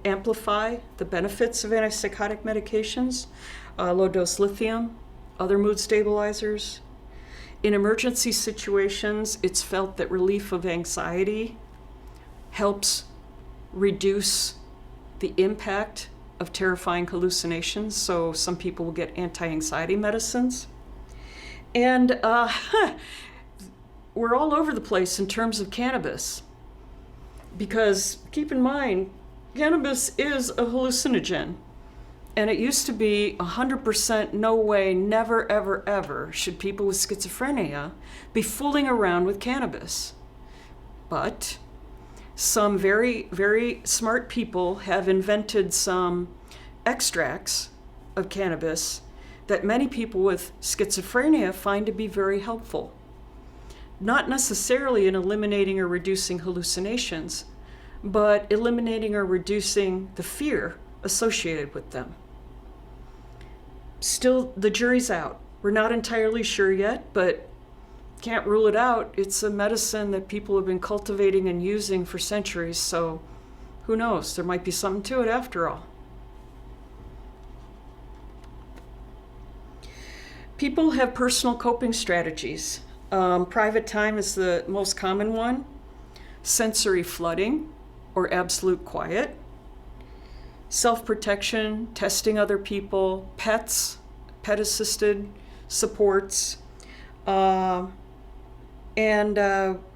Speaker 1: amplify the benefits of antipsychotic medications, low-dose lithium, other mood stabilizers. In emergency situations, it's felt that relief of anxiety helps reduce the impact of terrifying hallucinations, so some people will get anti-anxiety medicines. And we're all over the place in terms of cannabis. Because keep in mind, cannabis is a hallucinogen. And it used to be 100% no way, never, ever, ever should people with schizophrenia be fooling around with cannabis. But some very, very smart people have invented some extracts of cannabis that many people with schizophrenia find to be very helpful. Not necessarily in eliminating or reducing hallucinations, but eliminating or reducing the fear associated with them. Still, the jury's out. We're not entirely sure yet, but can't rule it out. It's a medicine that people have been cultivating and using for centuries, so who knows? There might be something to it after all. People have personal coping strategies. Private time is the most common one. Sensory flooding or absolute quiet. Self-protection, testing other people, pets, pet-assisted supports. And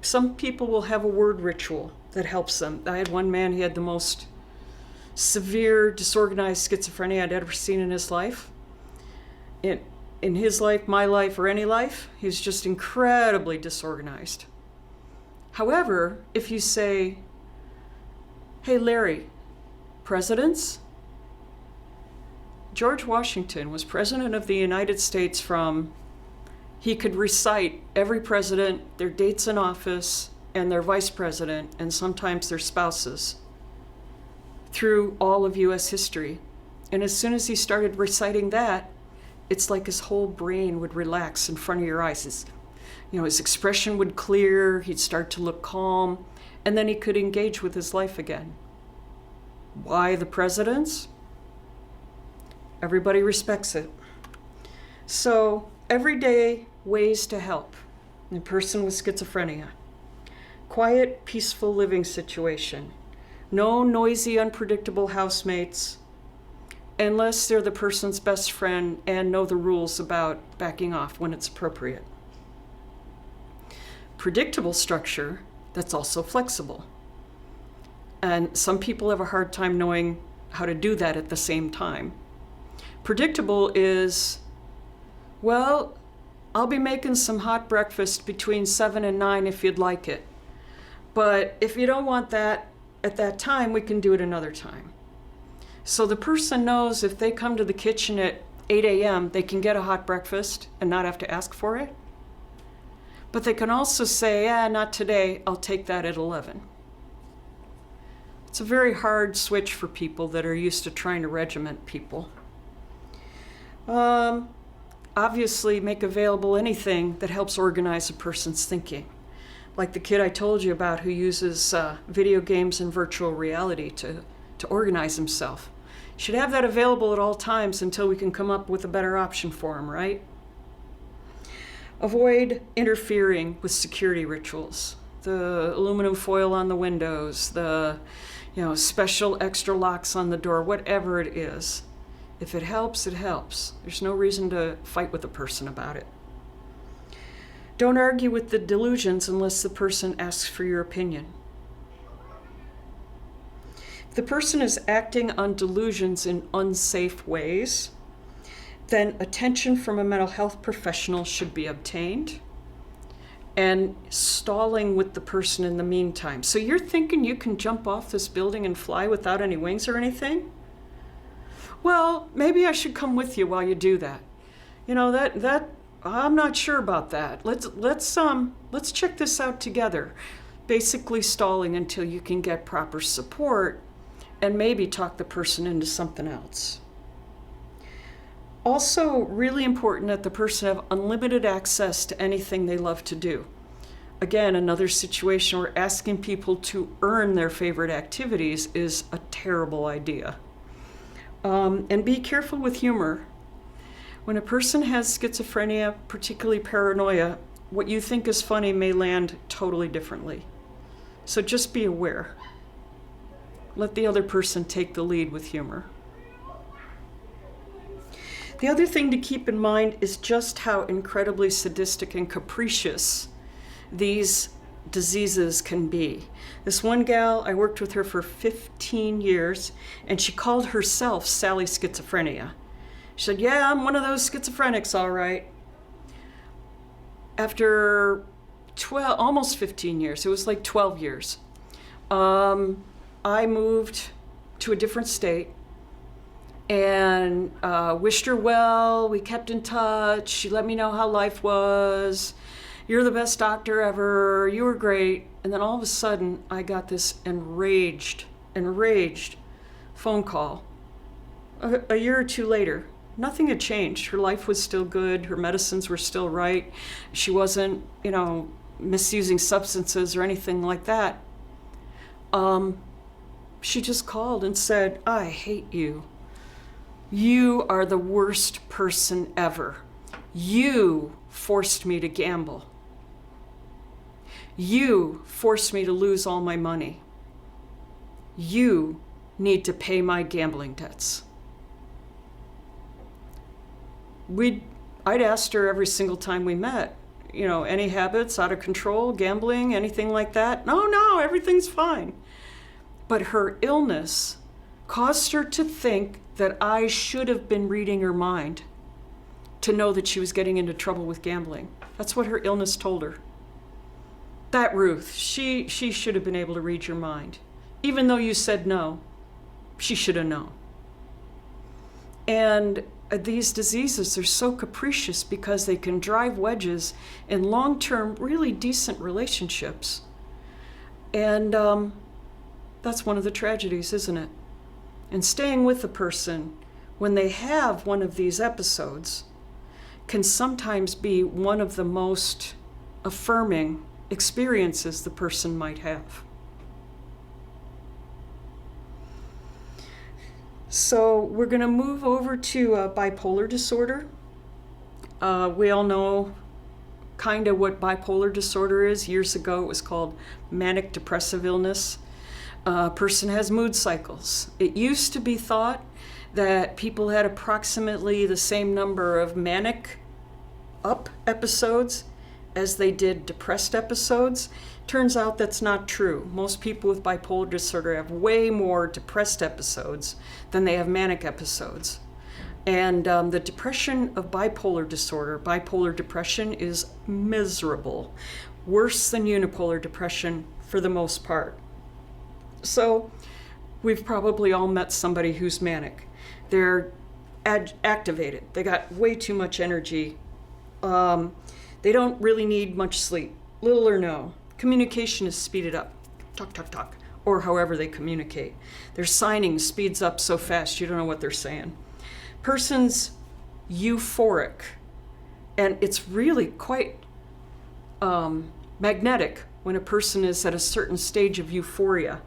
Speaker 1: some people will have a word ritual that helps them. I had one man, he had the most severe disorganized schizophrenia I'd ever seen in his life. In his life, my life, or any life, he's just incredibly disorganized. However, if you say, hey, Larry, presidents? George Washington was president of the United States from, he could recite every president, their dates in office, and their vice president, and sometimes their spouses, through all of US history. And as soon as he started reciting that, it's like his whole brain would relax in front of your eyes. His expression would clear, he'd start to look calm, and then he could engage with his life again. Why the presidents? Everybody respects it. So, everyday ways to help a person with schizophrenia. Quiet, peaceful living situation. No noisy, unpredictable housemates, unless they're the person's best friend and know the rules about backing off when it's appropriate. Predictable structure that's also flexible. And some people have a hard time knowing how to do that at the same time. Predictable is, well, I'll be making some hot breakfast between 7 and 9 if you'd like it. But if you don't want that at that time, we can do it another time. So the person knows if they come to the kitchen at 8 a.m., they can get a hot breakfast and not have to ask for it. But they can also say, not today, I'll take that at 11. It's a very hard switch for people that are used to trying to regiment people. Obviously, make available anything that helps organize a person's thinking. Like the kid I told you about who uses video games and virtual reality to organize himself. Should have that available at all times until we can come up with a better option for him, right? Avoid interfering with security rituals. The aluminum foil on the windows, the special extra locks on the door, whatever it is. If it helps, it helps. There's no reason to fight with a person about it. Don't argue with the delusions unless the person asks for your opinion. If the person is acting on delusions in unsafe ways, then attention from a mental health professional should be obtained, and stalling with the person in the meantime. So you're thinking you can jump off this building and fly without any wings or anything? Well, maybe I should come with you while you do that. That I'm not sure about that. Let's check this out together. Basically stalling until you can get proper support and maybe talk the person into something else. Also, really important that the person have unlimited access to anything they love to do. Again, another situation where asking people to earn their favorite activities is a terrible idea. And be careful with humor. When a person has schizophrenia, particularly paranoia, what you think is funny may land totally differently. So just be aware. Let the other person take the lead with humor. The other thing to keep in mind is just how incredibly sadistic and capricious these diseases can be. This one gal, I worked with her for 15 years, and she called herself Sally Schizophrenia. She said, yeah, I'm one of those schizophrenics, all right. After almost 15 years, it was like 12 years, I moved to a different state and wished her well. We kept in touch. She let me know how life was. You're the best doctor ever. You were great. And then all of a sudden, I got this enraged phone call. A year or two later, nothing had changed. Her life was still good. Her medicines were still right. She wasn't, misusing substances or anything like that. She just called and said, I hate you. You are the worst person ever. You forced me to gamble. You forced me to lose all my money. You need to pay my gambling debts. I'd asked her every single time we met, any habits, out of control, gambling, anything like that? No, everything's fine. But her illness caused her to think that I should have been reading her mind to know that she was getting into trouble with gambling. That's what her illness told her. That Ruth, she should have been able to read your mind. Even though you said no, she should have known. And these diseases are so capricious because they can drive wedges in long-term, really decent relationships. And that's one of the tragedies, isn't it? And staying with a person when they have one of these episodes can sometimes be one of the most affirming experiences the person might have. So we're going to move over to bipolar disorder. We all know kind of what bipolar disorder is. Years ago, it was called manic depressive illness. A person has mood cycles. It used to be thought that people had approximately the same number of manic up episodes as they did depressed episodes. Turns out that's not true. Most people with bipolar disorder have way more depressed episodes than they have manic episodes. And the depression of bipolar disorder, bipolar depression, is miserable. Worse than unipolar depression for the most part. So we've probably all met somebody who's manic. They're activated. They got way too much energy. They don't really need much sleep, little or no. Communication is speeded up, talk, or however they communicate. Their signing speeds up so fast you don't know what they're saying. Person's euphoric, and it's really quite magnetic when a person is at a certain stage of euphoria.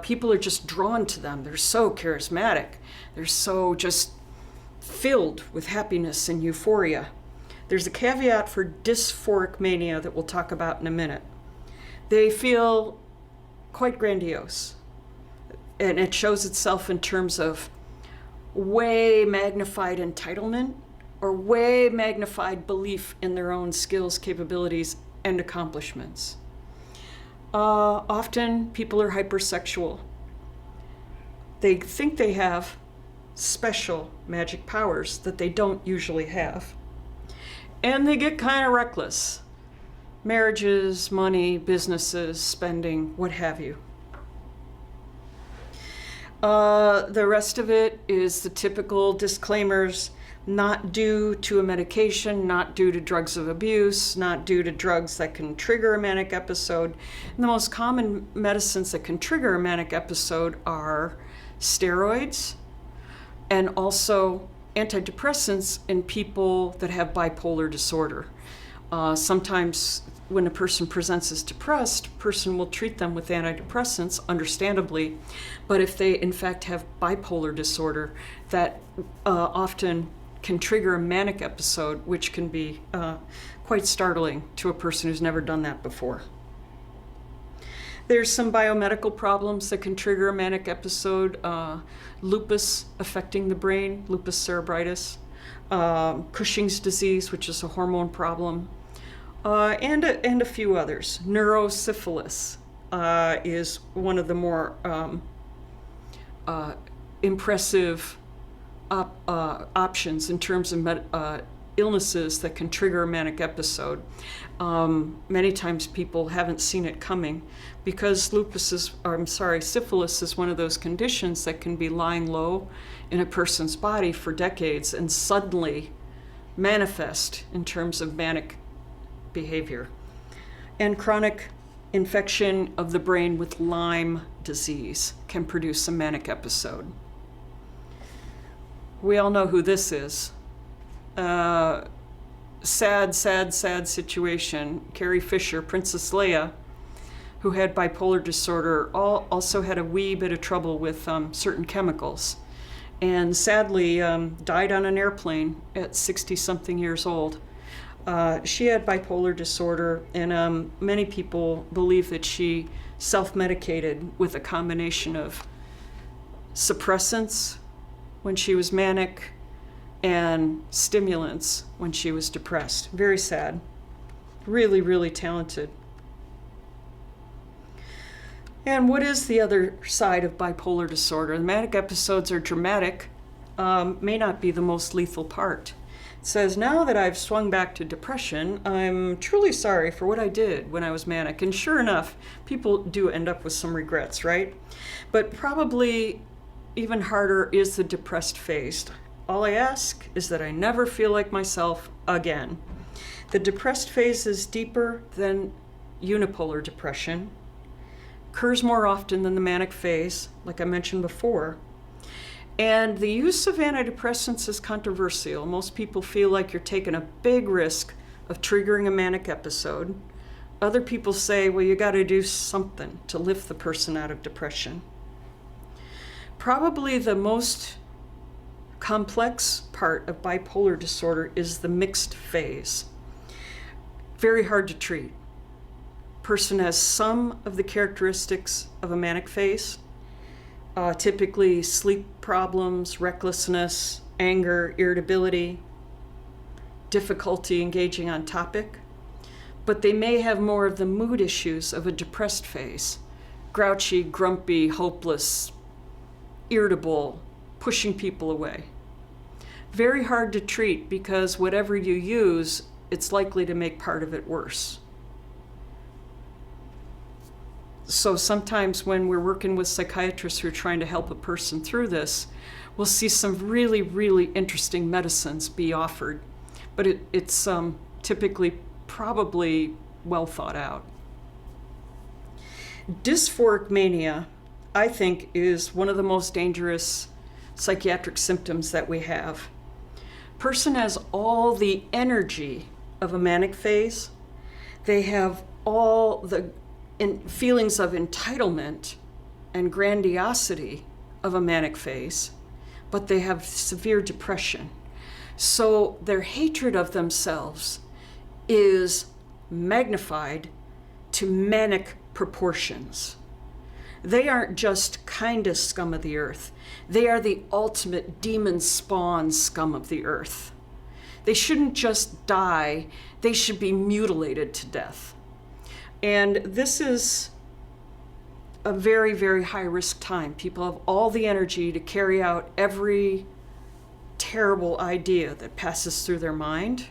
Speaker 1: People are just drawn to them. They're so charismatic. They're so just filled with happiness and euphoria. There's a caveat for dysphoric mania that we'll talk about in a minute. They feel quite grandiose, and it shows itself in terms of way magnified entitlement or way magnified belief in their own skills, capabilities, and accomplishments. Often people are hypersexual. They think they have special magic powers that they don't usually have. And they get kind of reckless. Marriages, money, businesses, spending, what have you. The rest of it is the typical disclaimers: not due to a medication, not due to drugs of abuse, not due to drugs that can trigger a manic episode. And the most common medicines that can trigger a manic episode are steroids and also antidepressants in people that have bipolar disorder. Sometimes when a person presents as depressed, a person will treat them with antidepressants, understandably. But if they in fact have bipolar disorder, that often can trigger a manic episode, which can be quite startling to a person who's never done that before. There's some biomedical problems that can trigger a manic episode. Lupus affecting the brain, lupus cerebritis. Cushing's disease, which is a hormone problem. and a few others. Neurosyphilis is one of the more impressive options in terms of illnesses that can trigger a manic episode. Many times people haven't seen it coming because syphilis is one of those conditions that can be lying low in a person's body for decades and suddenly manifest in terms of manic behavior. And chronic infection of the brain with Lyme disease can produce a manic episode. We all know who this is. Sad situation. Carrie Fisher, Princess Leia, who had bipolar disorder, also had a wee bit of trouble with certain chemicals, and sadly died on an airplane at 60-something years old. She had bipolar disorder, and many people believe that she self-medicated with a combination of suppressants when she was manic and stimulants when she was depressed. Very sad. Really, really talented. And what is the other side of bipolar disorder? The manic episodes are dramatic, may not be the most lethal part. It says, now that I've swung back to depression, I'm truly sorry for what I did when I was manic. And sure enough, people do end up with some regrets, right? But probably even harder is the depressed phase. All I ask is that I never feel like myself again. The depressed phase is deeper than unipolar depression, occurs more often than the manic phase, like I mentioned before. And the use of antidepressants is controversial. Most people feel like you're taking a big risk of triggering a manic episode. Other people say, well, you got to do something to lift the person out of depression. Probably the most complex part of bipolar disorder is the mixed phase. Very hard to treat. Person has some of the characteristics of a manic phase, typically sleep problems, recklessness, anger, irritability, difficulty engaging on topic, but they may have more of the mood issues of a depressed phase, grouchy, grumpy, hopeless, irritable, pushing people away. Very hard to treat because whatever you use, it's likely to make part of it worse. So sometimes when we're working with psychiatrists who are trying to help a person through this, we'll see some really, really interesting medicines be offered, but it's typically probably well thought out. Dysphoric mania, I think, is one of the most dangerous psychiatric symptoms that we have. Person has all the energy of a manic phase. They have all the feelings of entitlement and grandiosity of a manic phase, but they have severe depression. So their hatred of themselves is magnified to manic proportions. They aren't just kind of scum of the earth. They are the ultimate demon spawn scum of the earth. They shouldn't just die, they should be mutilated to death. And this is a very, very high risk time. People have all the energy to carry out every terrible idea that passes through their mind,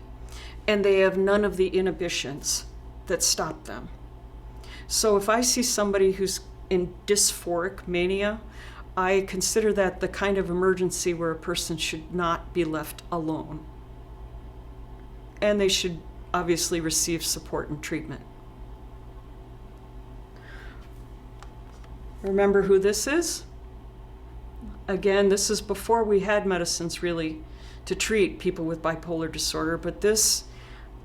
Speaker 1: and they have none of the inhibitions that stop them. So if I see somebody who's in dysphoric mania, I consider that the kind of emergency where a person should not be left alone. And they should obviously receive support and treatment. Remember who this is? Again, this is before we had medicines really to treat people with bipolar disorder, but this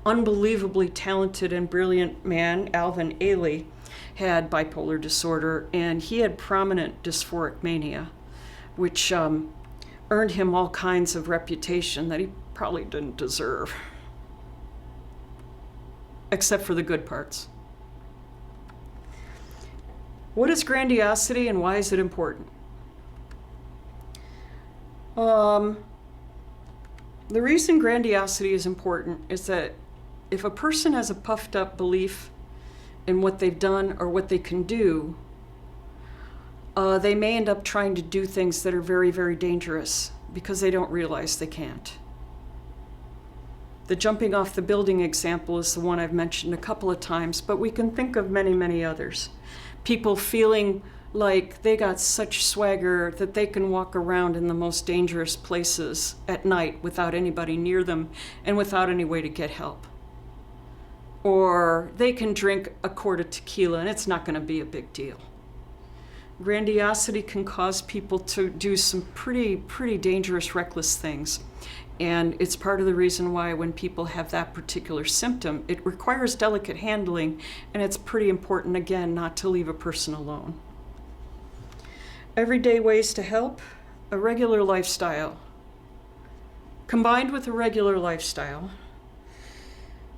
Speaker 1: unbelievably talented and brilliant man, Alvin Ailey, had bipolar disorder, and he had prominent dysphoric mania, which earned him all kinds of reputation that he probably didn't deserve, except for the good parts. What is grandiosity and why is it important? The reason grandiosity is important is that if a person has a puffed up belief in what they've done or what they can do, they may end up trying to do things that are very, very dangerous because they don't realize they can't. The jumping off the building example is the one I've mentioned a couple of times, but we can think of many, many others. People feeling like they got such swagger that they can walk around in the most dangerous places at night without anybody near them and without any way to get help. Or they can drink a quart of tequila and it's not going to be a big deal. Grandiosity can cause people to do some pretty dangerous, reckless things. And it's part of the reason why when people have that particular symptom, it requires delicate handling, and it's pretty important, again, not to leave a person alone. Everyday ways to help: a regular lifestyle. Combined with a regular lifestyle.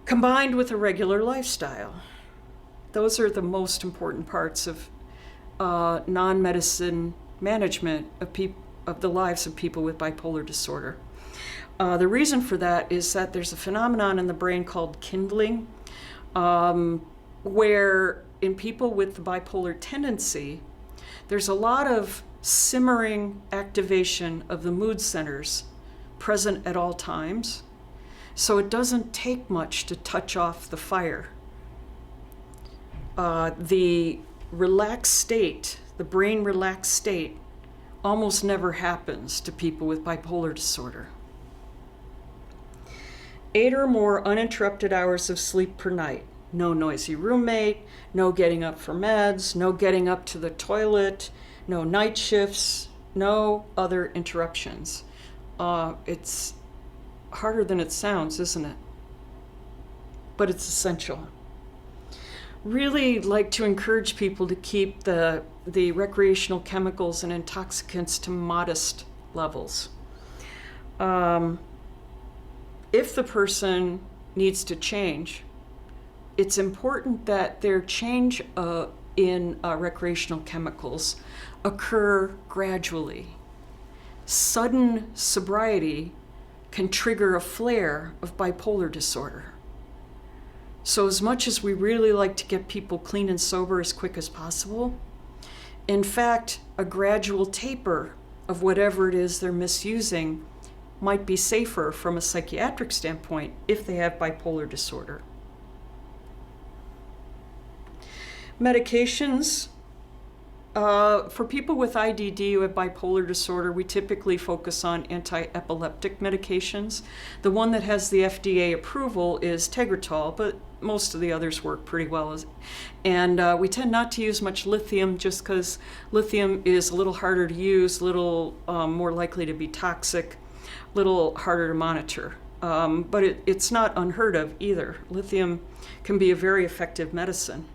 Speaker 1: Combined with a regular lifestyle. Those are the most important parts of non-medicine management of the lives of people with bipolar disorder. The reason for that is that there's a phenomenon in the brain called kindling, where in people with the bipolar tendency, there's a lot of simmering activation of the mood centers present at all times. So it doesn't take much to touch off the fire. The relaxed state, the brain relaxed state, almost never happens to people with bipolar disorder. 8 or more uninterrupted hours of sleep per night. No noisy roommate, no getting up for meds, no getting up to the toilet, no night shifts, no other interruptions. It's harder than it sounds, isn't it? But it's essential. Really like to encourage people to keep the recreational chemicals and intoxicants to modest levels. If the person needs to change, it's important that their change in recreational chemicals occur gradually. Sudden sobriety can trigger a flare of bipolar disorder. So as much as we really like to get people clean and sober as quick as possible, in fact, a gradual taper of whatever it is they're misusing might be safer from a psychiatric standpoint if they have bipolar disorder. Medications. For people with IDD who have bipolar disorder, we typically focus on anti-epileptic medications. The one that has the FDA approval is Tegretol, but most of the others work pretty well. And we tend not to use much lithium just because lithium is a little harder to use, a little more likely to be toxic, a little harder to monitor. But it's not unheard of either. Lithium can be a very effective medicine.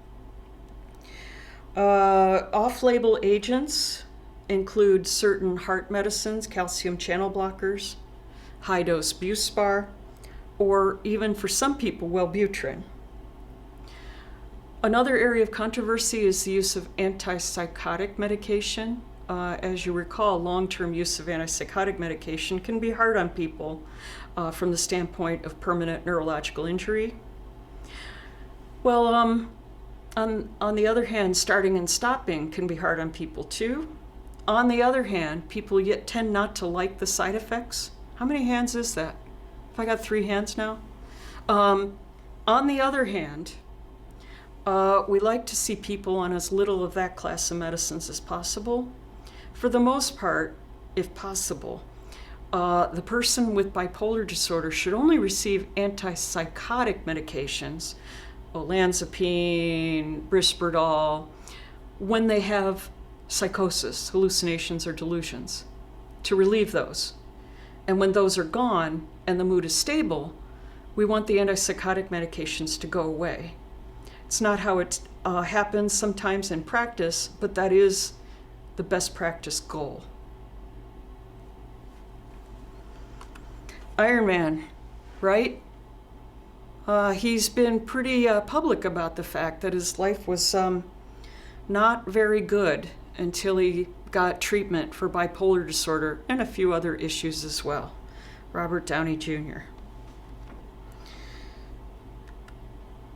Speaker 1: Off-label agents include certain heart medicines, calcium channel blockers, high-dose Buspar, or even for some people, Wellbutrin. Another area of controversy is the use of antipsychotic medication. As you recall, long-term use of antipsychotic medication can be hard on people from the standpoint of permanent neurological injury. Well, on the other hand, starting and stopping can be hard on people too. On the other hand, people yet tend not to like the side effects. How many hands is that? Have I got 3 hands now? On the other hand, we like to see people on as little of that class of medicines as possible. For the most part, if possible, the person with bipolar disorder should only receive antipsychotic medications, olanzapine, Risperdal, when they have psychosis, hallucinations, or delusions, to relieve those. And when those are gone and the mood is stable, we want the antipsychotic medications to go away. It's not how it happens sometimes in practice, but that is the best practice goal. Iron Man, right? He's been pretty public about the fact that his life was not very good until he got treatment for bipolar disorder and a few other issues as well. Robert Downey Jr.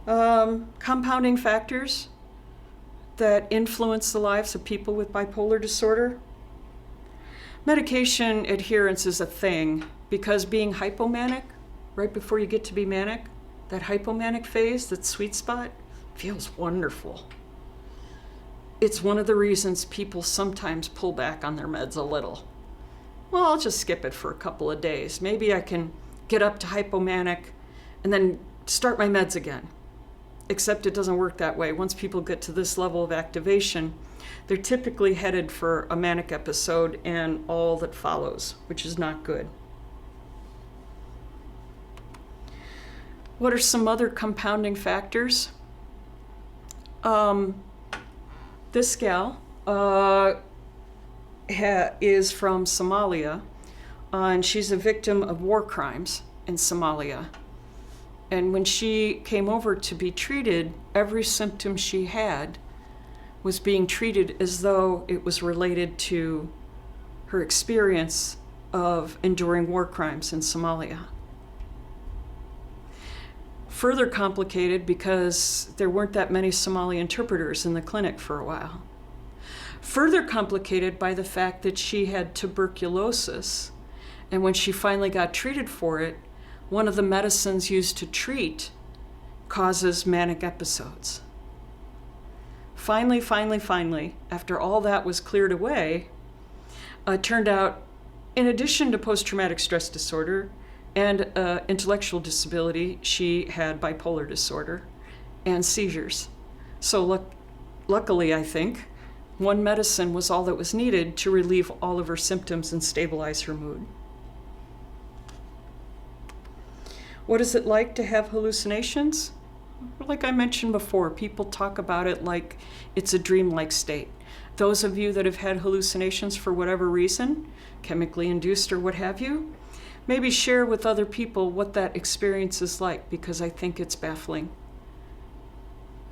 Speaker 1: Compounding factors that influence the lives of people with bipolar disorder. Medication adherence is a thing because being hypomanic, right before you get to be manic, that hypomanic phase, that sweet spot, feels wonderful. It's one of the reasons people sometimes pull back on their meds a little. Well, I'll just skip it for a couple of days. Maybe I can get up to hypomanic and then start my meds again. Except it doesn't work that way. Once people get to this level of activation, they're typically headed for a manic episode and all that follows, which is not good. What are some other compounding factors? This gal is from Somalia, and she's a victim of war crimes in Somalia. And when she came over to be treated, every symptom she had was being treated as though it was related to her experience of enduring war crimes in Somalia. Further complicated because there weren't that many Somali interpreters in the clinic for a while. Further complicated by the fact that she had tuberculosis, and when she finally got treated for it, one of the medicines used to treat causes manic episodes. Finally, after all that was cleared away, it turned out, in addition to post-traumatic stress disorder and intellectual disability, she had bipolar disorder and seizures. So luckily, I think, one medicine was all that was needed to relieve all of her symptoms and stabilize her mood. What is it like to have hallucinations? Like I mentioned before, people talk about it like it's a dreamlike state. Those of you that have had hallucinations for whatever reason, chemically induced or what have you, maybe share with other people what that experience is like, because I think it's baffling.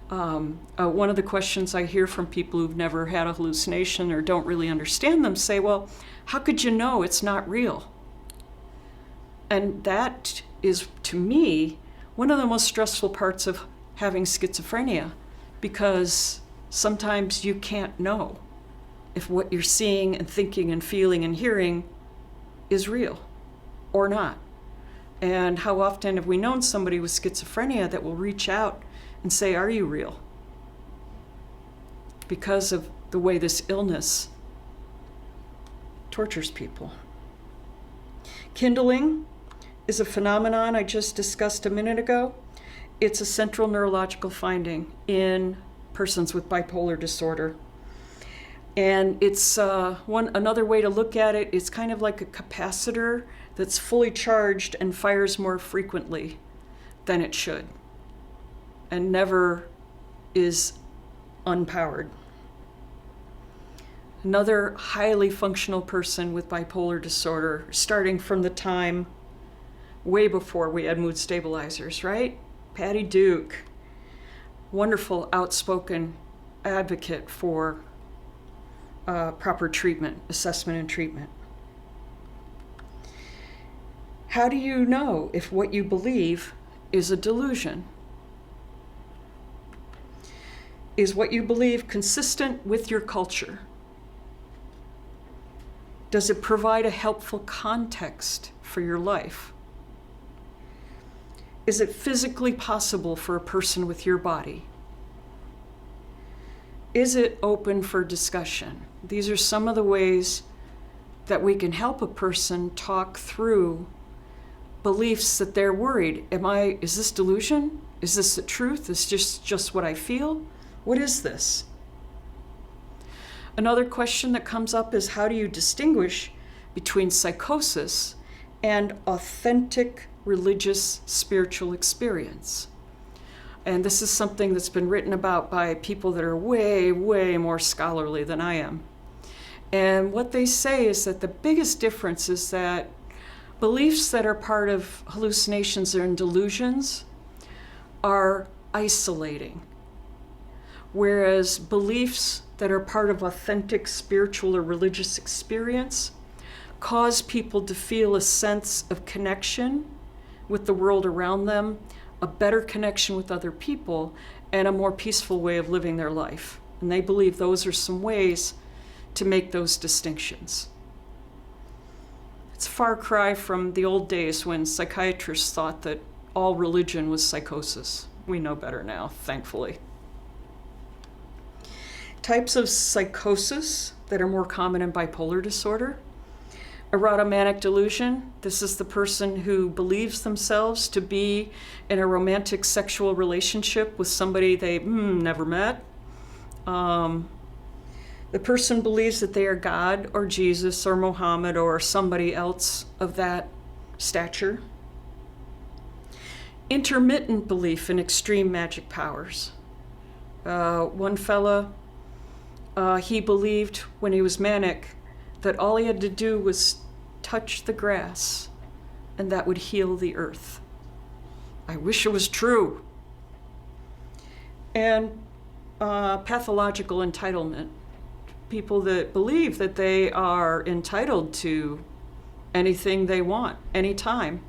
Speaker 1: One of the questions I hear from people who've never had a hallucination or don't really understand them say, well, how could you know it's not real? And that is, to me, one of the most stressful parts of having schizophrenia, because sometimes you can't know if what you're seeing and thinking and feeling and hearing is real or not. And how often have we known somebody with schizophrenia that will reach out and say, are you real? Because of the way this illness tortures people. Kindling is a phenomenon I just discussed a minute ago. It's a central neurological finding in persons with bipolar disorder. And it's another way to look at it, it's kind of like a capacitor that's fully charged and fires more frequently than it should, and never is unpowered. Another highly functional person with bipolar disorder, starting from the time way before we had mood stabilizers, right? Patty Duke, wonderful, outspoken advocate for proper treatment, assessment and treatment. How do you know if what you believe is a delusion? Is what you believe consistent with your culture? Does it provide a helpful context for your life? Is it physically possible for a person with your body? Is it open for discussion? These are some of the ways that we can help a person talk through beliefs that they're worried. Is this delusion? Is this the truth? Is this just what I feel? What is this? Another question that comes up is, how do you distinguish between psychosis and authentic religious spiritual experience? And this is something that's been written about by people that are way, way more scholarly than I am. And what they say is that the biggest difference is that beliefs that are part of hallucinations and delusions are isolating, whereas beliefs that are part of authentic spiritual or religious experience cause people to feel a sense of connection with the world around them, a better connection with other people, and a more peaceful way of living their life. And they believe those are some ways to make those distinctions. It's a far cry from the old days when psychiatrists thought that all religion was psychosis. We know better now, thankfully. Types of psychosis that are more common in bipolar disorder. Erotomanic delusion. This is the person who believes themselves to be in a romantic sexual relationship with somebody they never met. The person believes that they are God or Jesus or Muhammad or somebody else of that stature. Intermittent belief in extreme magic powers. One fella, he believed when he was manic that all he had to do was touch the grass and that would heal the earth. I wish it was true. And pathological entitlement. People that believe that they are entitled to anything they want, anytime.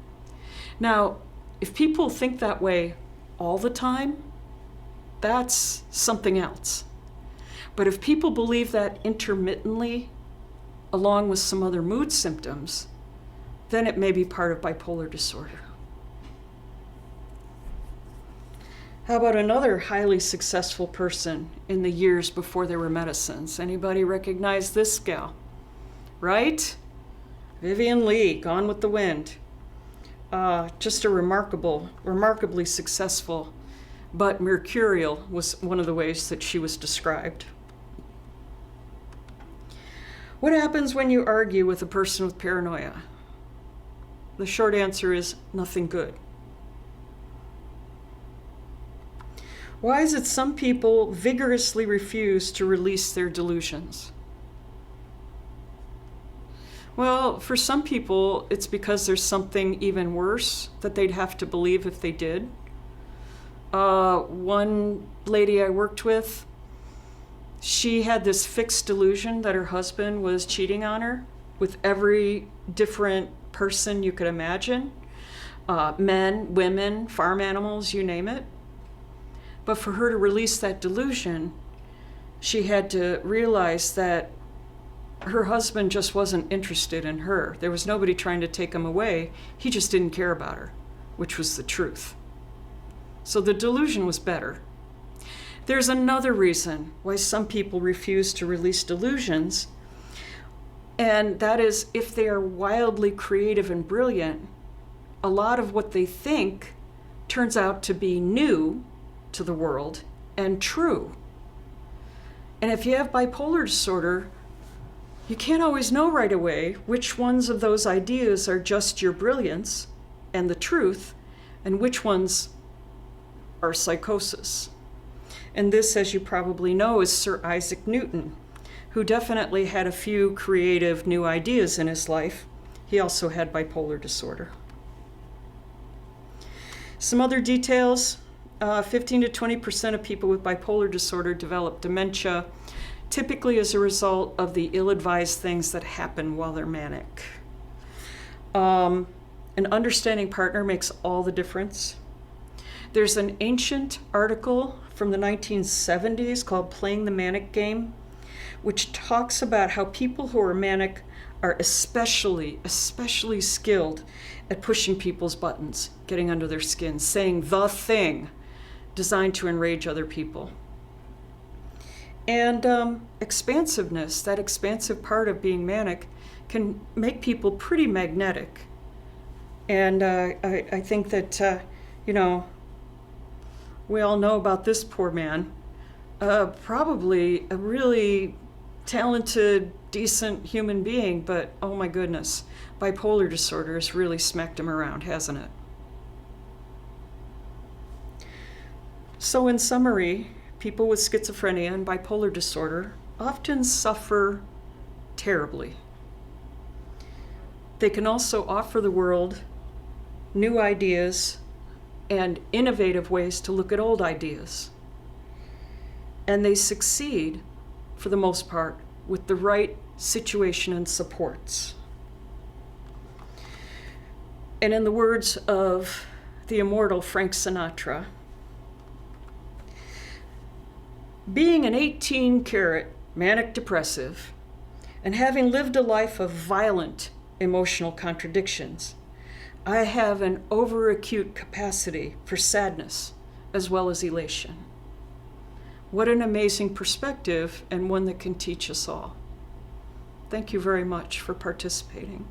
Speaker 1: Now, if people think that way all the time, that's something else. But if people believe that intermittently, along with some other mood symptoms, then it may be part of bipolar disorder. How about another highly successful person in the years before there were medicines? Anybody recognize this gal? Right? Vivian Lee, Gone with the Wind. Just a remarkably successful, but mercurial was one of the ways that she was described. What happens when you argue with a person with paranoia? The short answer is nothing good. Why is it some people vigorously refuse to release their delusions? Well, for some people, it's because there's something even worse that they'd have to believe if they did. One lady I worked with, she had this fixed delusion that her husband was cheating on her with every different person you could imagine. Men, women, farm animals, you name it. But for her to release that delusion, she had to realize that her husband just wasn't interested in her. There was nobody trying to take him away. He just didn't care about her, which was the truth. So the delusion was better. There's another reason why some people refuse to release delusions, and that is if they are wildly creative and brilliant, a lot of what they think turns out to be new to the world and true. And if you have bipolar disorder, you can't always know right away which ones of those ideas are just your brilliance and the truth, and which ones are psychosis. And this, as you probably know, is Sir Isaac Newton, who definitely had a few creative new ideas in his life. He also had bipolar disorder. Some other details. 15 to 20% of people with bipolar disorder develop dementia, typically as a result of the ill-advised things that happen while they're manic. An understanding partner makes all the difference. There's an ancient article from the 1970s called Playing the Manic Game, which talks about how people who are manic are especially skilled at pushing people's buttons, getting under their skin, saying the thing designed to enrage other people. And expansiveness, that expansive part of being manic, can make people pretty magnetic. And I think that, we all know about this poor man. Probably a really talented, decent human being, but oh my goodness, bipolar disorder has really smacked him around, hasn't it? So in summary, people with schizophrenia and bipolar disorder often suffer terribly. They can also offer the world new ideas and innovative ways to look at old ideas. And they succeed, for the most part, with the right situation and supports. And in the words of the immortal Frank Sinatra. Being an 18-carat manic depressive and having lived a life of violent emotional contradictions, I have an overacute capacity for sadness as well as elation. What an amazing perspective, and one that can teach us all. Thank you very much for participating.